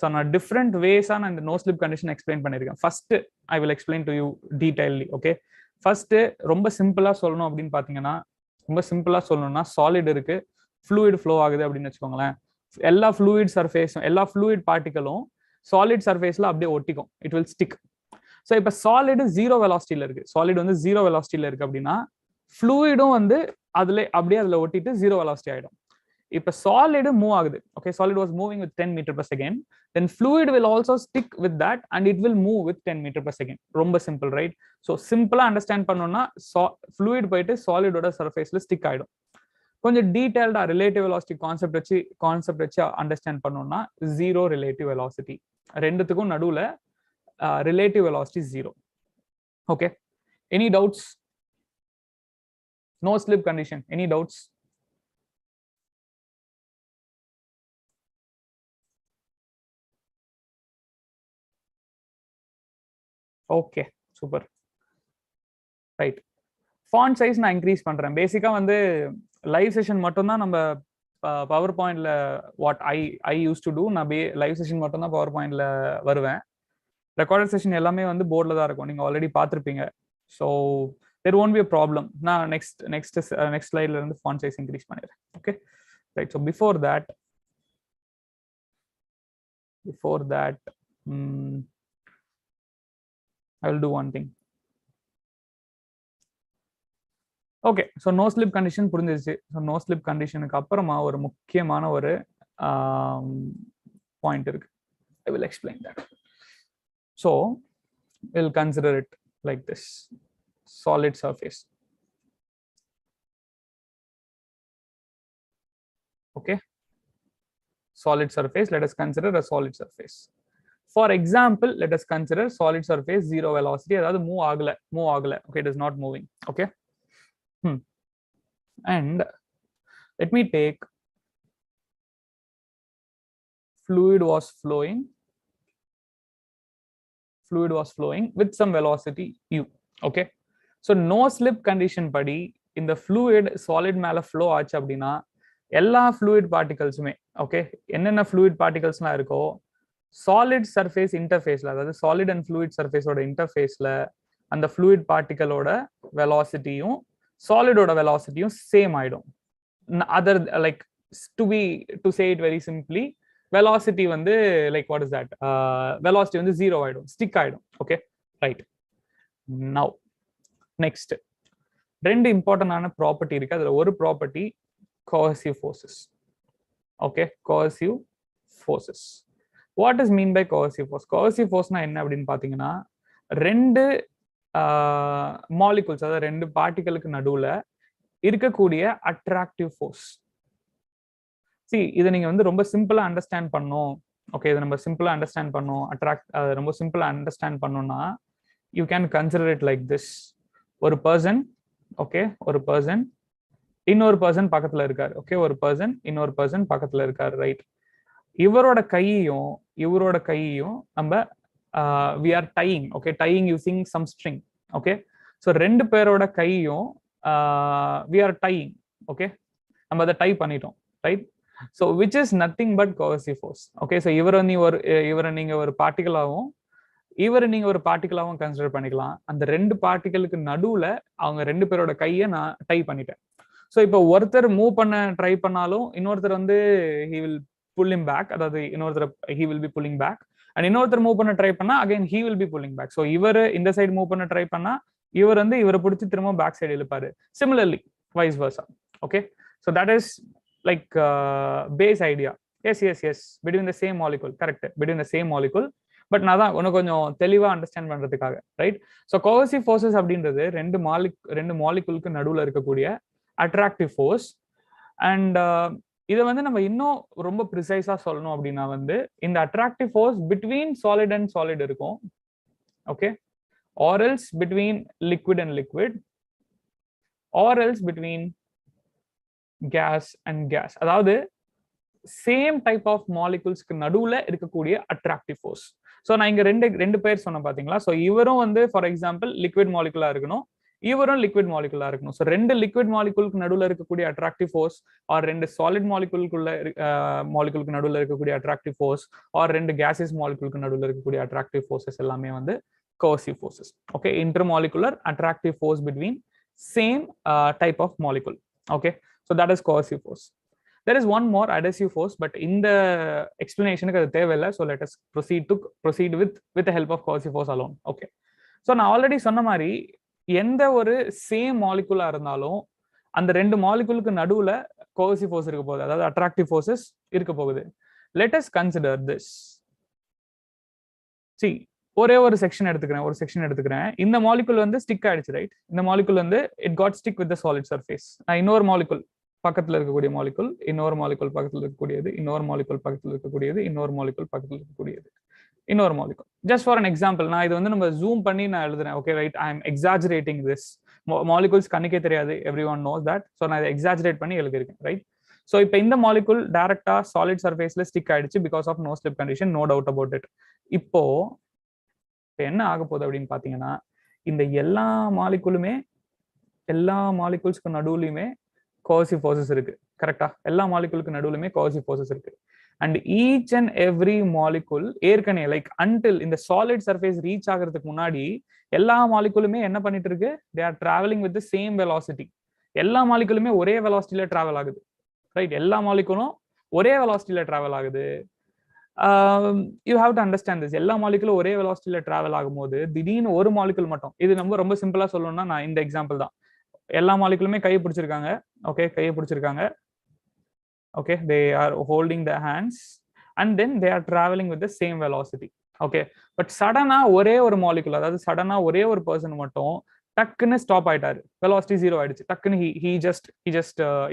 ஸோ நான் டிஃப்ரெண்ட் வேஸா நான் இந்த நோ ஸ்லிப் கண்டிஷன் எக்ஸ்பிளைன் பண்ணியிருக்கேன். First I will explain to you detailly. Okay, first ரொம்ப சிம்பிளா சொல்லணும் அப்படின்னு பாத்தீங்கன்னா, ரொம்ப சிம்பிளா சொல்லணும்னா சாலிட் இருக்கு, ஃப்ளூயிட் ஃப்ளோ ஆகுது அப்படின்னு வச்சுக்கோங்களேன். எல்லா ஃப்ளூயிட் சர்ஃபேஸும், எல்லா ஃப்ளூயிட் பார்ட்டிகளும் சாலிட் சர்ஃபேஸ்ல அப்படியே ஒட்டிக்கும், இட் வில் ஸ்டிக். ஸோ இப்போ சாலிட் 0 வெலாசிட்டியில இருக்கு, சாலிட் வந்து 0 வெலாசிட்டியில இருக்கு அப்படின்னா ஃப்ளூயிடும் வந்து அதுல ஒட்டிட்டு 0 வெலாசிட்டி ஆயிடும். இப்ப solid மூவ் ஆகுது. Okay, solid was moving with 10 meter per second, then fluid will also stick with that and it will move with 10 meter per second. ரொம்ப சிம்பிள், ரைட்? ஸோ சிம்பிளா அண்டர்ஸ்டாண்ட் பண்ணோம்னா fluid போயிட்டு சாலிடோட சர்ஃபேஸ்ல stick ஆயிடும். கொஞ்சம் டீடைல்டா ரிலேட்டிவ் வெலாசிட்டி கான்செப்ட் வச்சு அண்டர்ஸ்டாண்ட் பண்ணோம்னா 0 ரிலேட்டிவ் வெலாசிட்டி, ரெண்டுத்துக்கும் நடுவுல relative velocity 0. Okay, any doubts? No slip condition, any doubts? Okay, super, right? Font size நான் இன்க்ரீஸ் பண்றேன். பேசிக்கா வந்து லைவ் செஷன் மட்டும் தான் நம்ம பவர் பாயிண்ட்ல what I use to do. நான் லைவ் செஷன் மட்டும் தான் பவர் பாயிண்ட்ல வருவேன். ரெக்கார்டட் செஷன் எல்லாமே வந்து போர்டில் தான் இருக்கும். நீங்க ஆல்ரெடி பார்த்துருப்பீங்க. So there won't be a problem. நான் next ஸ்லைட்ல இருந்து font size increase பண்ணிடுறேன். Okay, right. So before that I will do one thing. Okay, so no slip condition புரிஞ்சிருச்சு. So no slip conditionக்கு அப்புறமா ஒரு முக்கியமான ஒரு பாயிண்ட் இருக்கு. I will explain that. So we'll consider it like this. Solid surface. Okay, solid surface. Let us consider a solid surface. For example, let us consider solid surface zero velocity. That is move agala. Okay, it is not moving. Okay. And let me take fluid was flowing with some velocity u. Okay, so no slip condition padi in the fluid solid mala flow ஆச்சு அப்படினா எல்லா fluid particlesமே okay என்னென்ன fluid particles எல்லாம் இருக்கோ solid surface interfaceல, அதாவது solid and fluid surface ஓட interfaceல அந்த fluid particle ஓட velocityயும் solid ஓட velocityயும் same ஆயிடும். Other like to say it very simply, velocity வந்து like what is that, velocity வந்து zero ஆயிடும், stick ஆயிடும். Okay, right. Now next ரெண்டு இம்பார்ட்டன்டான ப்ராப்பர்ட்டி இருக்கு. அதுல ஒரு property coercive forces. Okay, coercive forces. What is mean by coercive force? Coercive force na என்ன அப்படினு பாத்தீங்கன்னா ரெண்டு மாலிகுல்ஸ், அதாவது ரெண்டு பார்ட்டிகளுக்கு நடுவுல இருக்கக்கூடிய அட்ராக்டிவ் ஃபோர்ஸ். see இதை நீங்க வந்து ரொம்ப சிம்பிளா அண்டர்ஸ்டாண்ட் பண்ணணும். ஓகே, இதை நம்ம சிம்பிளா அண்டர்ஸ்டாண்ட் பண்ணணும், ரொம்ப சிம்பிளா அண்டர்ஸ்டாண்ட் பண்ணணும்னா you can consider it like this. ஒரு பர்சன், ஓகே, ஒரு பர்சன் இன்னொரு பர்சன் பக்கத்துல இருக்காரு. ஓகே, ஒரு பர்சன் இன்னொரு பர்சன் பக்கத்துல இருக்காரு. ரைட், இவரோட கையையும் நம்ம we are tying. Okay, tying using some string. Okay, so ரெண்டு பேரோட கையையும் we are tying. Okay, நம்ம அதை டை பண்ணிட்டோம். Right, so which is nothing but coercive force. Okay, so இவரை நீங்க ஒரு பார்ட்டிகலாவும் நீங்க ஒரு பார்ட்டிகலாவும் கன்சிடர் பண்ணிக்கலாம். அந்த ரெண்டு பார்ட்டிகளுக்கு நடுவுல அவங்க ரெண்டு பேரோட கையை நான் டை பண்ணிட்டேன். ஸோ இப்போ ஒருத்தர் மூவ் பண்ண ட்ரை பண்ணாலும் இன்னொருத்தர் வந்து he will pull him back, அதாவது இன்னொருத்தர் he will be pulling back, and இன்னொருத்தர் மூவ் பண்ண ட்ரை பண்ணா again he will be pulling back. So இவர் இந்த சைடு மூவ் பண்ண ட்ரை பண்ணா இவர் வந்து இவரை பிடிச்சி திரும்ப பேக் சைடு இழுப்பாரு. Similarly vice versa. Okay, so that is like base idea. yes between the same molecule. Correct, between the same molecule. But நான் தான் உனக்கு கொஞ்சம் தெளிவா அண்டர்ஸ்டாண்ட் பண்றதுக்காக. ரைட், ஸோ coercive forces அப்படின்றது ரெண்டு மாலிகுலுக்கு நடுவுல இருக்கக்கூடிய அட்ராக்டிவ் ஃபோர்ஸ். அண்ட் இதை வந்து நம்ம இன்னும் ரொம்ப ப்ரிசைஸா சொல்லணும் அப்படின்னா வந்து இந்த attractive force between solid and solid இருக்கும். Okay, or else between liquid and liquid, or else between gas and gas. அதாவது சேம் டைப் ஆஃப் மாலிகுல்ஸ்க்கு நடுவுல இருக்கக்கூடிய அட்ராக்டிவ் ஃபோர்ஸ். ஸோ நான் இங்க ரெண்டு பேர் சொன்னேன் பாத்தீங்களா. ஸோ இவரும் வந்து ஃபார் எக்ஸாம்பிள் லிக்விட் மாலிகுலா இருக்கணும், இவரும் லிக்விட் மாலிகுலா இருக்கணும். ஸோ ரெண்டு லிக்விட் மாலிகுலுக்கு நடுவுல இருக்கக்கூடிய அட்ராக்டிவ் ஃபோர்ஸ், ஆர் ரெண்டு சாலிட் மாலிகுலுக்கு நடுவுல இருக்கக்கூடிய அட்ராக்டிவ் ஃபோர்ஸ், ஆர் ரெண்டு கேசஸ் மாலிகுலுக்கு நடுவுல இருக்கக்கூடிய அட்ராக்டிவ் ஃபோர்ஸஸ் எல்லாமே வந்து coercive forces. Okay, intermolecular attractive force between same type of molecule. Okay, so that is coercive force. There is one more, adhesive force, but in the explanation க்கு அது தேவையில்லை. So let us proceed with the help of coercive force alone. Okay, so நான் already சொன்ன மாதிரி எந்த ஒரு same மாலிகுலா இருந்தாலும் அந்த ரெண்டு மாலிகுலுக்கு நடுவுல coercive force இருக்க போகுது, அதாவது attractive forces இருக்க போகுது. Let us consider this. See, ஒரே ஒரு செக்ஷன் எடுத்துக்கிறேன். இந்த மாலிகுல் வந்து ஸ்டிக் ஆயிடுச்சு. ரைட், இந்த மாலிகுல் வந்து it got stick with the solid surface. இன்னொரு மாலிகுல் பக்கத்துல இருக்கக்கூடிய மாலிகுல், இன்னொரு மாலிகுல் பக்கத்துல இருக்கக்கூடியது, இன்னொரு மாலிகுல் பக்கத்துல இருக்கக்கூடியது, இன்னொரு மாலிகுல் பக்கத்துல இருக்கக்கூடியது, இன்னொரு molecule. Just for an example, நான் இது வந்து நம்ம ஜூம் பண்ணி நான் எழுதுறேன். Okay, right, I am exaggerating this. Molecules கண்ணுக்கே தெரியாது, everyone knows that. ஸோ நான் இதை எக்ஸாஜரேட் பண்ணி எழுதியிருக்கேன். ரைட், ஸோ இப்போ இந்த மாலிகுல் டைரக்டா சாலிட் சர்ஃபேஸ்ல ஸ்டிக் ஆயிடுச்சு because of no slip condition, no doubt about it. இப்போ என்ன ஆக போகுது அப்படின்னு பாத்தீங்கன்னா இந்த எல்லா மாலிகுலுமே எல்லா மாலிகுல்ஸ்க்கு நடுவுலையுமே coercive forces இருக்கு. கரெக்டா? எல்லா மாலிகுலுக்கு நடுவுலையுமே coercive forces இருக்கு. And each and every molecule ஏற்கனவே லைக் until இந்த solid surface reach ஆகிறதுக்கு முன்னாடி எல்லா மாலிகுலுமே என்ன பண்ணிட்டு இருக்கு? They are traveling with the same velocity. எல்லா மாலிகுலுமே ஒரே வெலாசிட்டில டிராவல் ஆகுது. ரைட்? எல்லா மாலிகுலும் ஒரே வெலாசிட்டில டிராவல் ஆகுது. You have to understand this. எல்லா மாலிகுலும் ஒரே வெலாசிட்டில டிராவல் ஆகும்போது திடீர்னு ஒரு மாலிகுல் மட்டும், இது நம்ம ரொம்ப சிம்பிளா சொல்லணும்னா நான் இந்த எக்ஸாம்பிள் தான். எல்லா மாலிகுலுமே கையை பிடிச்சிருக்காங்க. ஓகே, கையை பிடிச்சிருக்காங்க. Okay, they are holding the hands and then they are traveling with the same velocity. Okay, but suddenly ஒரே ஒரு molecule, அதாவது suddenly ஒரே ஒரு person மட்டும் டக்குன்னு ஸ்டாப் ஆயிட்டாரு, velocity 0 ஆயிடுச்சு. டக்குன்னு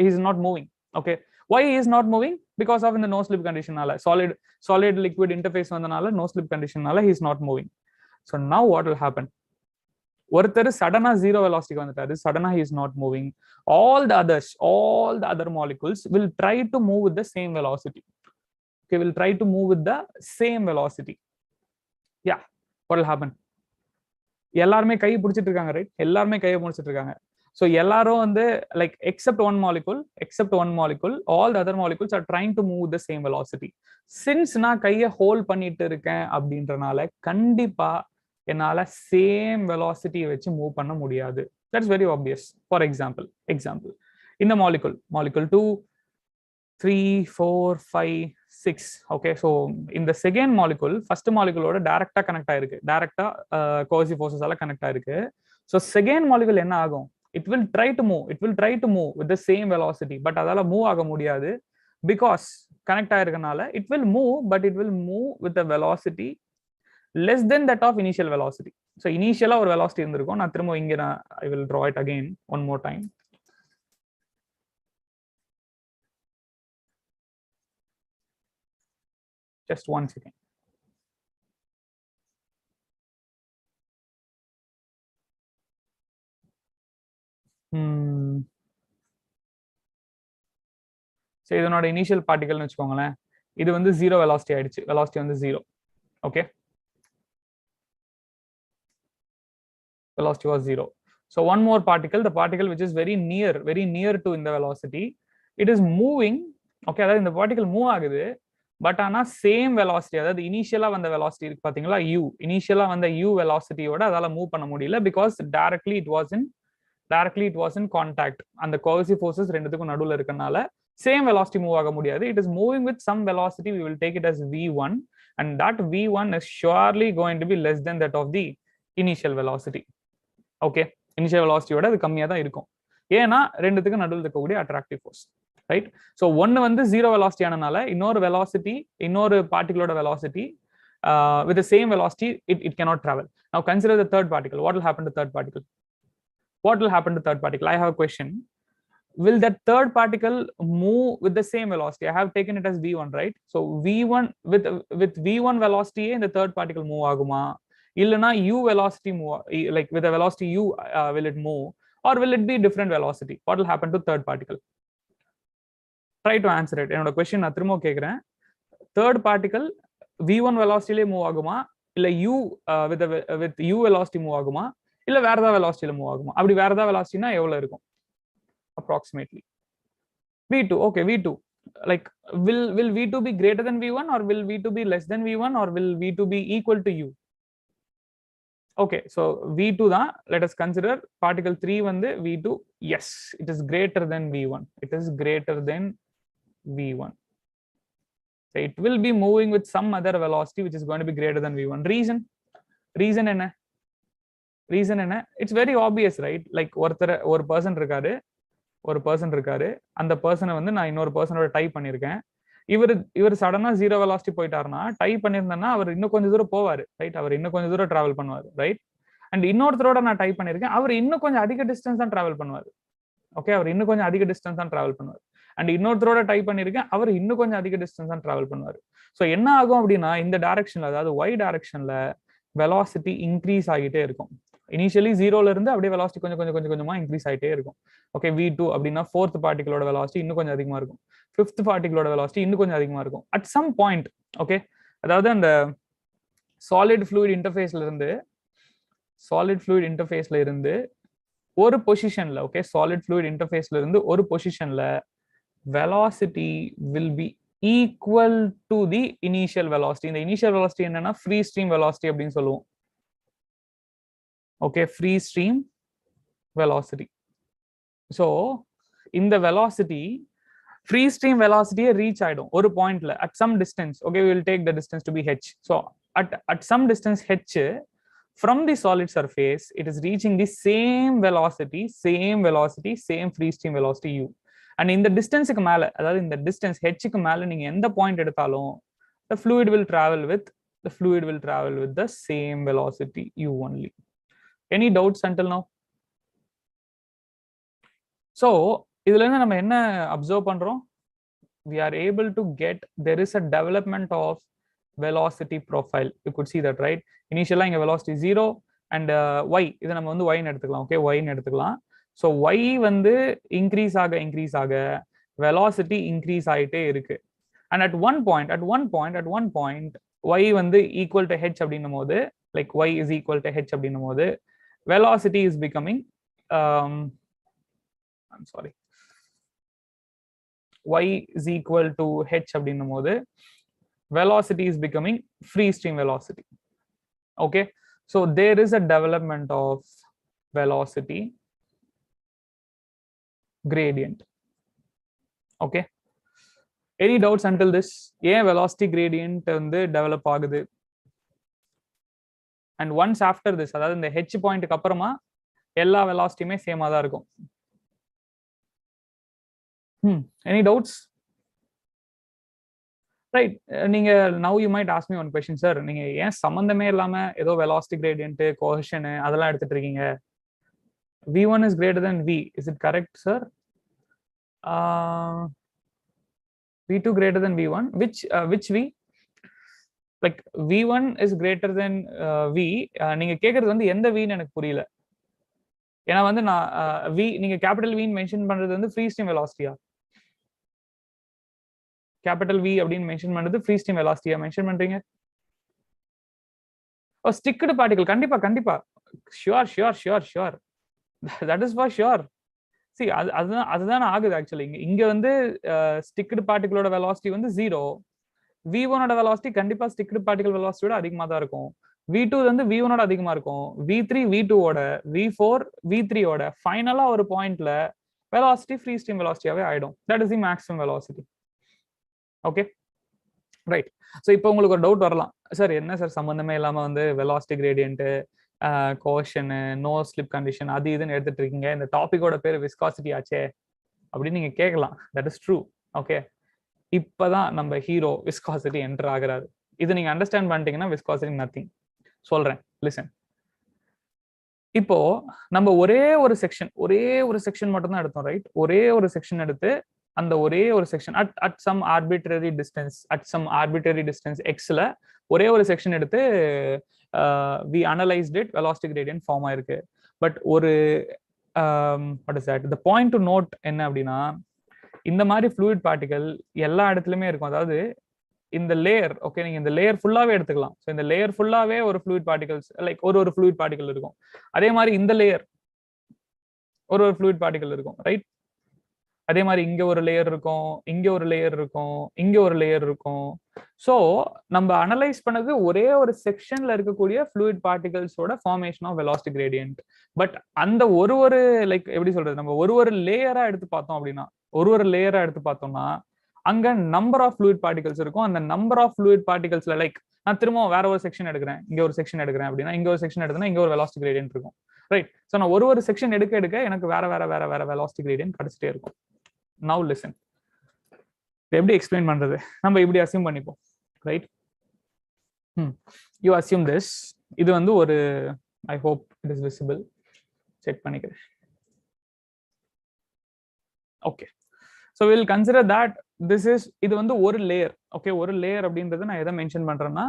he is not moving. Okay, why he is not moving? Because of in the no slip condition நால, solid liquid interface வந்தனால no slip condition நால he is not moving. So now what will happen? ஒருத்தர் சடனா 0 velocity வந்துட்டாரு, சடனா he is not moving. All the other molecules will try to move with the same velocity. Okay, will try to move with the same velocity. Yeah, what will happen? எல்லாருமே கை பிடிச்சிட்டு இருக்காங்க, right? எல்லாருமே கையை பிடிச்சிட்டு இருக்காங்க. So எல்லாரும் வந்து like except one molecule, all the other molecules are trying to move with the same velocity. Since நான் கையை ஹோல்ட் பண்ணிட்டு இருக்கேன் அப்படின்றனால கண்டிப்பா என்னால சேம் வெலாசிட்டி வச்சு மூவ் பண்ண முடியாது. That's very obvious. For example இந்த மாலிகுல் 2 3 4 5 6. ஓகே, ஸோ இந்த செகண்ட் மாலிகுல் ஃபர்ஸ்ட் மாலிகுலோட டைரக்டா கனெக்ட் ஆயிருக்கு, டைரக்டா coercive forces ஆல கனெக்ட் ஆயிருக்கு. ஸோ செகண்ட் மாலிகுல் என்ன ஆகும்? It will try to move with the same velocity. But அதால மூவ் ஆக முடியாது. பிகாஸ் கனெக்ட் ஆயிருக்கனால it will move, but it will move with a velocity less than that of initial velocity. So initially ஒரு velocity இருந்திருக்கும். நான் திரும்ப இங்க I will draw it again one more time. Just one second. So இதனோட initial பார்ட்டிகல்னு வச்சுக்கோங்களேன். இது வந்து 0 velocity ஆயிடுச்சு. velocity வந்து 0. Okay, velocity was 0. So one more particle, the particle which is very near to in the velocity, it is moving. Okay, அதாவது இந்த particle move ஆகுது, but ஆனா சேம் வெலாசிட்டி, அதாவது இனிஷியலா வந்த வெலாசிட்டி இருக்கு பாத்தீங்களா, u, இனிஷியலா வந்த u வெலாசிட்டியோட அதால மூவ் பண்ண முடியல. Because directly it was in contact. அந்த coercive forces ரெண்டுத்துக்கும் நடுவுல இருக்கனால சேம் வெலாசிட்டி மூவ் ஆக முடியாது. It is moving with some velocity. we will take it as v1, and that v1 is surely going to be less than that of the initial velocity. Okay, initial வெலாசிட்டியோட அது கம்மியா தான் இருக்கும். ஏன்னா ரெண்டுத்துக்கு நடுவில் இருக்கக்கூடிய அட்ராக்டிவ் ஃபோர்ஸ், ரைட்? ஸோ ஒன்னு வந்து 0 வெலாசிட்டி ஆனனால இன்னொரு பார்ட்டிகளோட velocity with the same velocity it cannot travel. Now consider the third particle. What will happen to third particle? I have a question. Will that third particle move with the same velocity? I have taken it as v1, right? So v1 with v1 velocity in the third particle move aguma, illana u velocity move, like with a velocity u, will it move, or will it be different velocity? What will happen to third particle? Try to answer it. Enoda question na thirummo kekren. Third particle v1 velocity le move aguma, illa u with u velocity move aguma, illa vera da velocity le move aguma? Apdi vera da velocity na evlo irukum approximately? v2. Okay, v2, like will v2 be greater than v1, or will v2 be less than v1, or will v2 be equal to u? Okay, so v2 தான். Let us consider particle 3 வந்து v2. Yes, it is greater than v1. So it will be moving with some other velocity which is going to be greater than v1. Reason என்ன? It's very obvious, right? Like ஒரு person இருக்காரு, அந்த பர்சனை வந்து நான் இன்னொரு பர்சனோட type பண்ணிருக்கேன். இவர் சடனா 0 வெலாசிட்டி போயிட்டாருன்னா, டைப் பண்ணிருந்தேன்னா அவர் இன்னும் கொஞ்சம் தூரம் போவாரு, ரைட்? அவர் இன்னும் கொஞ்சம் தூரம் டிராவல் பண்ணுவாரு, ரைட்? அண்ட் இன்னொருத்தரோட நான் டைப் பண்ணிருக்கேன், அவர் இன்னும் கொஞ்சம் அதிக டிஸ்டன்ஸ் தான் டிராவல் பண்ணுவாரு. ஓகே, அவர் இன்னும் கொஞ்சம் அதிக டிஸ்டன்ஸ் தான் டிராவல் பண்ணுவார். அண்ட் இன்னொருத்தரோட டைப் பண்ணிருக்கேன், அவர் இன்னும் கொஞ்சம் அதிக டிஸ்டன்ஸ் தான் டிராவல் பண்ணுவார். ஸோ என்ன ஆகும் அப்படின்னா, இந்த டைரக்ஷன்ல, அதாவது y டைரக்ஷன்ல வெலாசிட்டி இன்க்ரீஸ் ஆகிட்டே இருக்கும். இனிஷியலி 0ல இருந்து அப்படியே வெலாசிட்டி கொஞ்சமா இன்க்ரீஸ் ஆகிட்டே இருக்கும். ஓகே, v2 அப்படின்னா ஃபோர்த் பார்ட்டிகளோட வெலாசிட்டி இன்னும் கொஞ்சம் அதிகமா இருக்கும். ஃபிஃப்த் பார்ட்டிகளோட வெலாசிட்டி இன்னும் கொஞ்சம் அதிகமா இருக்கும் அட் சம் பாயிண்ட். ஓகே, அதாவது அந்த சாலிட் ஃப்ளூயிட் இன்டர்ஃபேஸ்ல இருந்து ஒரு பொசிஷன்ல ஓகே சாலிட் ஃப்ளூயிட் இன்டர்ஃபேஸ்ல இருந்து ஒரு பொசிஷன்ல velocity will be equal to the initial velocity. இந்த initial velocity என்னன்னா free stream velocity அப்படின்னு சொல்லுவோம். Okay free stream velocity. So இந்த velocity free stream velocity reach ஆயிடும் ஒரு பாயிண்ட்ல at some distance. Okay, we will take the distance to be h. So at some distance h from the solid surface it is reaching the same velocity, same free stream velocity u. And இந்த டிஸ்டன்ஸுக்கு மேல அதாவது இந்த distance ஹெச்சுக்கு மேல நீங்க எந்த point எடுத்தாலும் the fluid will travel with the same velocity u only. Any doubts until now? So இதுல இருந்து நம்ம என்ன அப்சர்வ் பண்றோம்? We are able to get there is a development of velocity profile. You could see that, right? Initially இங்க velocity 0 and y இத நம்ம வந்து y ன்னு எடுத்துக்கலாம். ஓகே y ன்னு எடுத்துக்கலாம். So y வந்து increase ஆக velocity increase ஆயிட்டே இருக்கு. And at one point y வந்து equal to h அப்படின்னும் போது like y is equal to h அப்படின்னும் போது velocity is becoming I'm sorry y is equal to h அப்படின்னும் போது velocity is becoming free stream velocity. Okay, so there is a development of velocity gradient. Okay, any doubts until this? Yeah, velocity gradient வந்து develop ஆகுது. And once after this அதாவது இந்த h பாயிண்ட்க்கு அப்புறமா எல்லா velocityமே சேமா தான் இருக்கும். Any doubts? Right, நீங்க now you might ask me one question, sir. நீங்க ஏன் சம்பந்தமே இல்லாம ஏதோ velocity gradient cohesion அதெல்லாம் எடுத்துட்டு இருக்கீங்க? v1 is greater than v, is it correct, sir? v2 greater than v1, which v? Like v1 is greater than v. நீங்க கேக்குறது வந்து எந்த v ன்னு எனக்கு புரியல. ஏன்னா வந்து நான் v நீங்க கேபிட்டல் v ன்னு மென்ஷன் பண்றது வந்து ஃப்ரீ ஸ்ட்ரீம் வெலாசிட்டியா? கேபிட்டல் v அப்படின்னு மென்ஷன் பண்றது ஃப்ரீ ஸ்ட்ரீம் வெலாசிட்டியா மென்ஷன் பண்றீங்க? ஓ ஸ்டிக்டு பார்ட்டிகல், கண்டிப்பா sure that is for sure. See அதுதான் ஆகுது ஆக்சுவலி. இங்க வந்து ஸ்டிக்டு பார்ட்டிகளோட வெலாசிட்டி வந்து 0. v1 ஓட வெலாசிட்டி கண்டிப்பா ஸ்டிக்டு பார்ட்டிகல் வெலாசிட்டியோட அதிகமா தான் இருக்கும். v2 வந்து v1 ஓட அதிகமா இருக்கும். v3 v2 ஓட, v4 v3 ஓட ஃபைனலா ஒரு பாயிண்ட்ல வெலாசிட்டி ஃப்ரீ ஸ்ட்ரீம் வெலாசிட்டியாவே ஆயிடும். That is the maximum velocity. Okay right. So இப்போ உங்களுக்கு ஒரு டவுட் வரலாம், சார் என்ன சார் சம்பந்தமே இல்லாம வந்து வெலாசிட்டி கிரேடியன்ட் கோஷன் நோ ஸ்லிப் கண்டிஷன் அது இதுன்னு எடுத்துட்டு இருக்கீங்க, இந்த டாபிக்கோட பேர் விஸ்காசிட்டி ஆச்சே அப்படின்னு நீங்க கேட்கலாம். That is true. ஓகே, இப்பதான் நம்ம ஹீரோ விஸ்காசிட்டி என்டர் ஆகுறாரு. இது நீங்க அண்டர்ஸ்டாண்ட் பண்ணிட்டீங்கன்னா விஸ்காசிட்டி நத்திங். சொல்றேன், லிசன். இப்போ நம்ம ஒரே ஒரு செக்ஷன் மட்டும் தான் எடுத்தோம், ரைட்? ஒரே ஒரு செக்ஷன் எடுத்து அந்த ஒரே ஒரு section at some arbitrary distance xல ஒரே ஒரு செக்ஷன் எடுத்து we analyzed it, velocity gradient form ஆயிருக்கு. பட் ஒரு what is that, the point to note என்ன அப்படின்னா, இந்த மாதிரி fluid particle எல்லா இடத்துலயுமே இருக்கும். அதாவது இந்த லேயர், ஓகே, நீங்க இந்த லேயர் ஃபுல்லாவே எடுத்துக்கலாம். ஸோ இந்த லேயர் ஃபுல்லாவே ஒரு fluid particles லைக் ஒரு fluid particle இருக்கும். அதே மாதிரி இந்த லேயர் ஒரு fluid particle இருக்கும், ரைட்? அதே மாதிரி இங்க ஒரு லேயர் இருக்கும், இங்க ஒரு லேயர் இருக்கும், இங்க ஒரு லேயர் இருக்கும். ஸோ நம்ம அனலைஸ் பண்ணது ஒரே ஒரு செக்ஷன்ல இருக்கக்கூடிய ஃப்ளூயிட் பார்ட்டிகல்ஸோட formation of velocity gradient. But அந்த ஒரு லைக் எப்படி சொல்றது, நம்ம ஒரு லேயரா எடுத்து பார்த்தோம் அப்படின்னா, ஒரு லேயரா எடுத்து பார்த்தோம்னா அங்க நம்பர் ஆஃப் ஃப்ளூயிட் பார்ட்டிகல்ஸ் இருக்கும். அந்த நம்பர் ஆஃப் ஃப்ளூயிட் பார்ட்டிகல்ஸ்ல லைக் நான் திரும்ப வேற ஒரு செக்ஷன் எடுக்கிறேன், இங்க ஒரு செக்ஷன் எடுக்கிறேன் அப்படின்னா, இங்க ஒரு செக்ஷன் எடுத்தா இங்க ஒரு வெலாசிட்டி கிரேடியன்ட் இருக்கும், ரைட்? ஸோ நான் ஒரு செக்ஷன் எடுக்க எனக்கு வேற வெலாசிட்டி கிரேடியன்ட் கிடைச்சிட்டே இருக்கும். Now listen, எப்படி எக்ஸ்பிளைன் பண்றது? நம்ம இப்படி அசியூம் பண்ணிப்போம், ரைட்? You assume this. இது வந்து ஒரு, I hope it is visible, check பண்ணிக்கிறேன். Okay, so will consider that this is, இது வந்து ஒரு லேயர். ஓகே, ஒரு லேயர் அப்படின்றது நான் எதை மென்ஷன் பண்றேன்னா,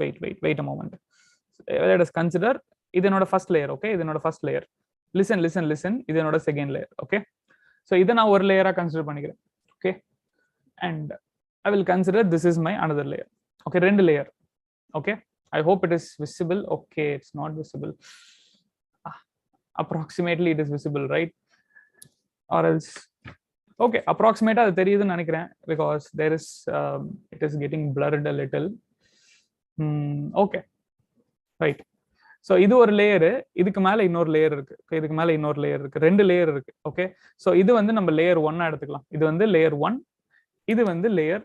wait a moment. Let us consider இது என்னோட ஃபர்ஸ்ட் லேயர். ஓகே, இது என்னோட ஃபர்ஸ்ட் லேயர். லிசன் இது என்னோட செகண்ட் லேயர். ஓகே, ஸோ இதை நான் ஒரு லேயரா கன்சிடர் பண்ணிக்கிறேன். Okay, and I will consider this is my another layer. Okay, ரெண்டு layer. Okay, I hope it is visible. Okay, it's not visible. Approximately it is visible, right? Or else, okay, approximate அது தெரியுதுன்னு நினைக்கிறேன், because there is it is getting blurred a little. Okay, right. So இது ஒரு layer, இதுக்கு மேல இன்னொரு layer இருக்கு, இதுக்கு மேல இன்னொரு லேயர் இருக்கு, ரெண்டு லேயர் இருக்கு. ஓகே, ஸோ இது வந்து நம்ம லேயர் 1 எடுத்துக்கலாம். இது வந்து லேயர் 1, இது வந்து layer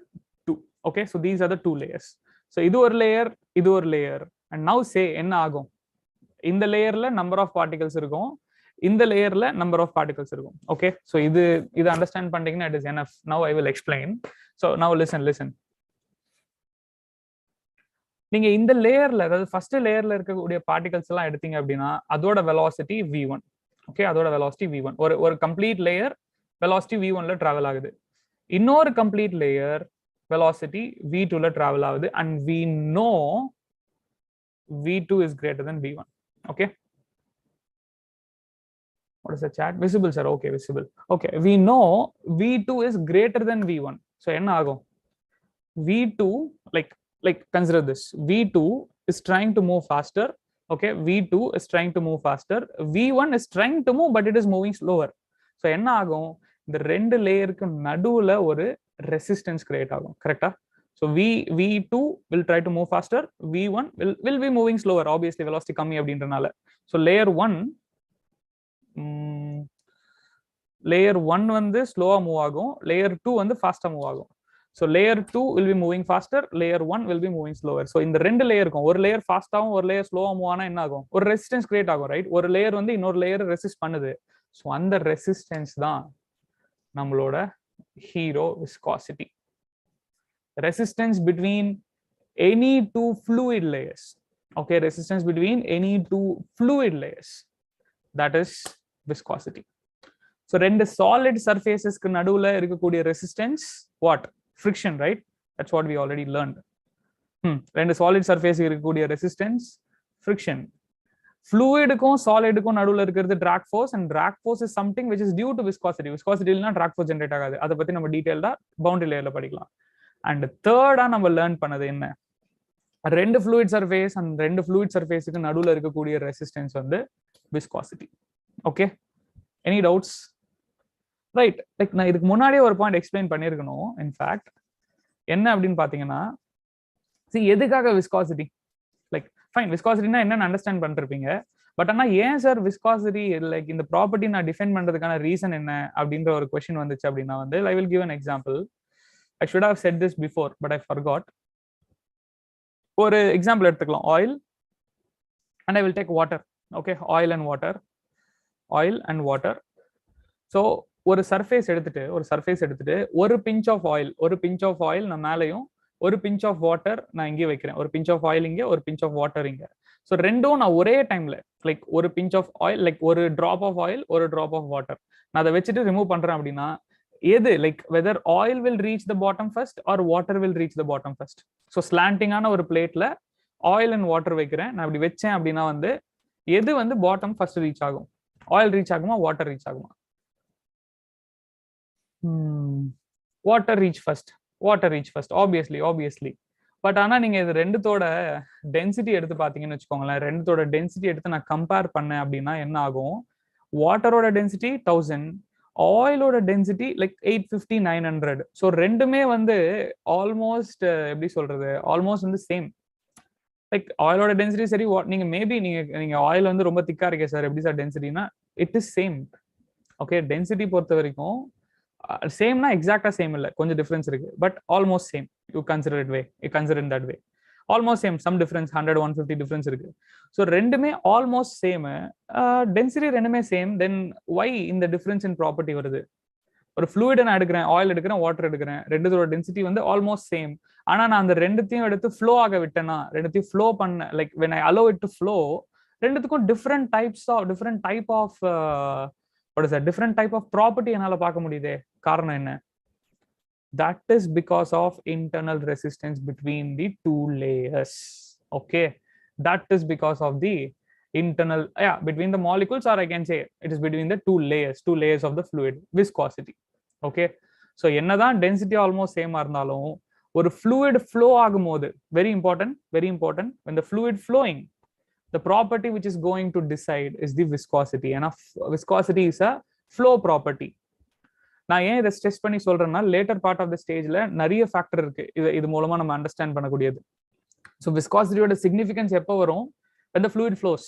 2. Okay, so these are the 2 layers. So இது ஒரு லேயர், இது ஒரு லேயர். அண்ட் நவ் சே என்ன ஆகும், இந்த லேயர்ல நம்பர் ஆஃப் பார்ட்டிகல்ஸ் இருக்கும், இந்த லேயர்ல நம்பர் ஆஃப் பார்ட்டிகல்ஸ் இருக்கும். ஓகே, ஸோ இது அண்டர்ஸ்டாண்ட் பண்ணிட்டீங்கன்னா it is enough. Now I will explain. So now listen. நீங்க இந்த லேயர்ல, அதாவது ஃபர்ஸ்ட் லேயர்ல இருக்கக்கூடிய பார்ட்டிகல்ஸ் எல்லாம் எடுத்தீங்க அப்படின்னா அதோட வெலாசிட்டி v1. ஓகே, அதோட வெலாசிட்டி v1. ஒரு கம்ப்ளீட் லேயர் வெலாசிட்டி v1ல டிராவல் ஆகுது. இன்னொரு கம்ப்ளீட் லேயர் வெலாசிட்டி v2ல டிராவல் ஆகுது. And we know v2 is greater than v1. Okay, what is the chat? Visible, sir. Okay, visible. Okay, we know v2 is greater than v1. So என்ன ஆகும், v2 like consider this, v2 is trying to move faster. Okay, v2 is trying to move faster, v1 is trying to move but it is moving slower. So என்ன ஆகும், இந்த ரெண்டு லேயருக்கு நடுவுல ஒரு resistance create ஆகும். கரெக்டா? So v2 will try to move faster, v1 will be moving slower, obviously velocity கம்மி அப்படின்றனால. So layer 1 வந்து ஸ்லோவா மூவ் ஆகும், layer 2 வந்து ஃபாஸ்டா மூவ் ஆகும். So layer 2 will be moving faster, layer 1 will be moving slower. So இந்த ரெண்டு லேயர் இருக்கும், ஒரு லேயர் ஃபாஸ்டாவும் ஒரு லேயர் ஸ்லோவா மூவ் ஆனா என்ன ஆகும், ஒரு ரெசிஸ்டன்ஸ் கிரியேட் ஆகும், ரைட்? ஒரு லேயர் வந்து இன்னொரு லேயர் ரெசிஸ்ட் பண்ணுது. ஸோ அந்த ரெசிஸ்டன்ஸ் தான் நம்மளோட hero viscosity. Resistance between any two fluid layers. Okay, resistance between any two fluid layers, that is viscosity. So ரெண்டு சாலிட் சர்ஃபேசஸ்க்கு நடுவுல இருக்கக்கூடிய resistance what? Friction, right? That's what we already learned. ரெண்டு solid surface இருக்கக்கூடிய resistance friction. ஃப்ளூயிடுக்கும் சாலிடுக்கும் நடுவுல இருக்கிறது drag force, and drag force is something which is due to viscosity. Viscosity இல்லனா drag force ஜெனரேட் ஆகாது. அதை பத்தி நம்ம டீடைலா பவுண்டரி லேயர்ல படிக்கலாம். அண்ட் தேர்டா நம்ம லேர்ன் பண்ணது என்ன, ரெண்டு ஃப்ளூயிட் சர்ஃபேஸ் அண்ட் ரெண்டு ஃப்ளூயிட் சர்ஃபேஸுக்கு நடுவுல இருக்கக்கூடிய ரெசிஸ்டன்ஸ் வந்து viscosity. Okay, any doubts? Right, like நான் இதுக்கு முன்னாடியே ஒரு பாயிண்ட் எக்ஸ்பிளைன் பண்ணியிருக்கணும். இன்ஃபேக்ட் என்ன அப்படின்னு பாத்தீங்கன்னா, எதுக்காக விஸ்காசிட்டி? லைக் ஃபைன், விஸ்காசிட்டினா என்னன்னு அண்டர்ஸ்டாண்ட் பண்ணிருப்பீங்க. பட் ஆனா ஏன் சார் விஸ்காசிட்டி, லைக் இந்த ப்ராப்பர்ட்டி நான் டிஃபைன் பண்றதுக்கான ரீசன் என்ன அப்படின்ற ஒரு கொஸ்டின் வந்துச்சு அப்படின்னா வந்து, I will give an example. I should have said this before but I forgot. ஒரு எக்ஸாம்பிள் எடுத்துக்கலாம், oil and I will take water. Okay, oil and water. So ஒரு சர்ஃபேஸ் எடுத்துட்டு ஒரு பிஞ்ச் ஆஃப் ஆயில் நான் மேலையும், ஒரு பிஞ்ச் ஆஃப் வாட்டர் நான் இங்கே வைக்கிறேன். ஒரு பிஞ்ச் ஆஃப் ஆயில் இங்கே, ஒரு பிஞ்ச் ஆஃப் வாட்டர் இங்க. ஸோ ரெண்டும் நான் ஒரே டைம்ல, லைக் ஒரு பிஞ்ச் ஆஃப் ஆயில், லைக் ஒரு டிராப் ஆஃப் ஆயில், ஒரு டிராப் ஆஃப் வாட்டர், நான் அதை வச்சுட்டு ரிமூவ் பண்றேன் அப்படின்னா எது, like whether oil will reach the bottom first or water will reach the bottom first. So ஸ்லாண்டிங்கான ஒரு பிளேட்ல ஆயில் அண்ட் வாட்டர் வைக்கிறேன். நான் இப்படி வச்சேன் அப்படின்னா வந்து எது வந்து பாட்டம் ஃபர்ஸ்ட் ரீச் ஆகும்? ஆயில் ரீச் ஆகுமா, வாட்டர் ரீச் ஆகுமா? Water reach first obviously. But ஆனா நீங்க இது ரெண்டுத்தோட டென்சிட்டி எடுத்து பாத்தீங்கன்னு வச்சுக்கோங்களேன், ரெண்டுத்தோட டென்சிட்டி எடுத்து நான் கம்பேர் பண்ணேன் அப்படின்னா என்ன ஆகும், வாட்டரோட டென்சிட்டி 1000, ஆயிலோட டென்சிட்டி லைக் 850 900. ஸோ ரெண்டுமே வந்து ஆல்மோஸ்ட் எப்படி சொல்றது, ஆல்மோஸ்ட் வந்து சேம். லைக் ஆயிலோட டென்சிட்டி சரி, நீங்க மேபி நீங்க ஆயில் வந்து ரொம்ப திக்கா இருக்கே சார், எப்படி சார் டென்சிட்டினா, it is same. Okay, density பொறுத்த வரைக்கும் சேம்னா எக்ஸாக்டா சேம் இல்ல, கொஞ்சம் டிஃபரன்ஸ் இருக்கு, but almost same. You consider in that way, almost same. Some difference 100-150 difference இருக்கு. ஸோ ரெண்டுமே ஆல்மோஸ்ட் சேம், டென்சிட்டி ரெண்டுமே சேம். தென் ஒய் இந்த டிஃபரன்ஸ் இன் ப்ராப்பர்ட்டி வருது? ஒரு ஃப்ளூயிட் நான் எடுக்கிறேன், ஆயில் எடுக்கிறேன், வாட்டர் எடுக்கிறேன், ரெண்டுத்தோட டென்சிட்டி வந்து ஆல்மோஸ்ட் சேம். ஆனா நான் அந்த ரெண்டுத்தையும் எடுத்து ஃப்ளோ ஆக விட்டேன்னா, ரெண்டுத்தையும் ஃப்ளோ பண்ண, like when I allow it to flow, ரெண்டுத்துக்கும் different type of different type of property என்னால பார்க்க முடியுதே. காரணம் என்ன? That is because of internal resistance between the two layers. Okay, that is because of the internal, between the molecules, or I can say it is between the two layers of the fluid, viscosity. Okay, so என்னதான் density almost same இருந்தாலும் ஒரு fluid flow ஆகும்போது very important when the fluid flowing, the property which is going to decide is the viscosity, and viscosity is a flow property. நான் ஏன் இதை stress பண்ணி சொல்றேன்னா later part of the ஸ்டேஜ்ல நிறைய ஃபேக்டர் இருக்கு இது மூலமா நம்ம அண்டர்ஸ்டாண்ட் பண்ணக்கூடியது. ஸோ விஸ்காசிட்டியோட சிக்னிஃபிகன்ஸ் எப்போ வரும்? when the fluid flows.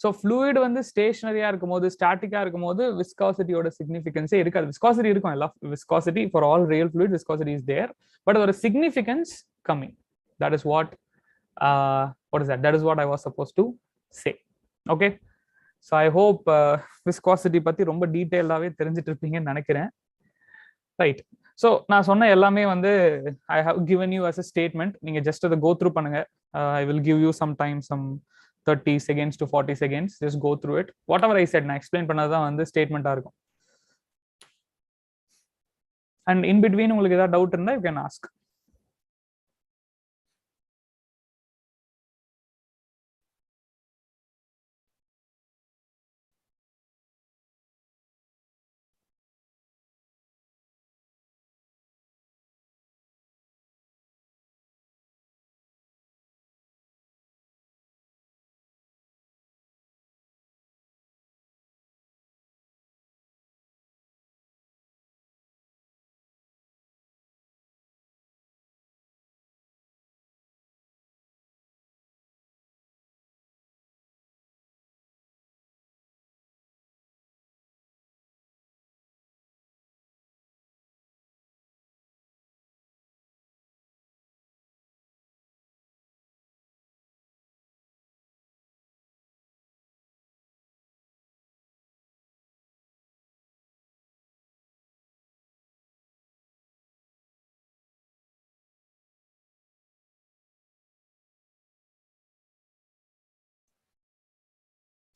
So fluid வந்து ஸ்டேஷனரியா இருக்கும் போது, ஸ்டாட்டிக்கா இருக்கும் போது விஸ்காசிட்டியோட சிக்னிஃபிகன்ஸே இருக்காது. விஸ்காசிட்டி இருக்கும், எல்லா viscosity for all real fluid viscosity is there, but அதோட சிக்னிஃபிகன்ஸ் கம்மிங். That is what that is what I was supposed to say. Okay, so I hope viscosity பத்தி ரொம்ப டீடைல்டாவே தெரிஞ்சிட்டு இருப்பீங்கன்னு நினைக்கிறேன். ரைட், ஸோ நான் சொன்ன எல்லாமே வந்து I have given you as a statement. நீங்க ஜஸ்ட் அதை go through பண்ணுங்க. I will give you some time, some 30 seconds to 40 seconds, just go through it. Whatever I said நான் explain பண்ணதான் வந்து ஸ்டேட்மெண்டா இருக்கும். And in between உங்களுக்கு ஏதாவது doubt இருந்தா you can ask.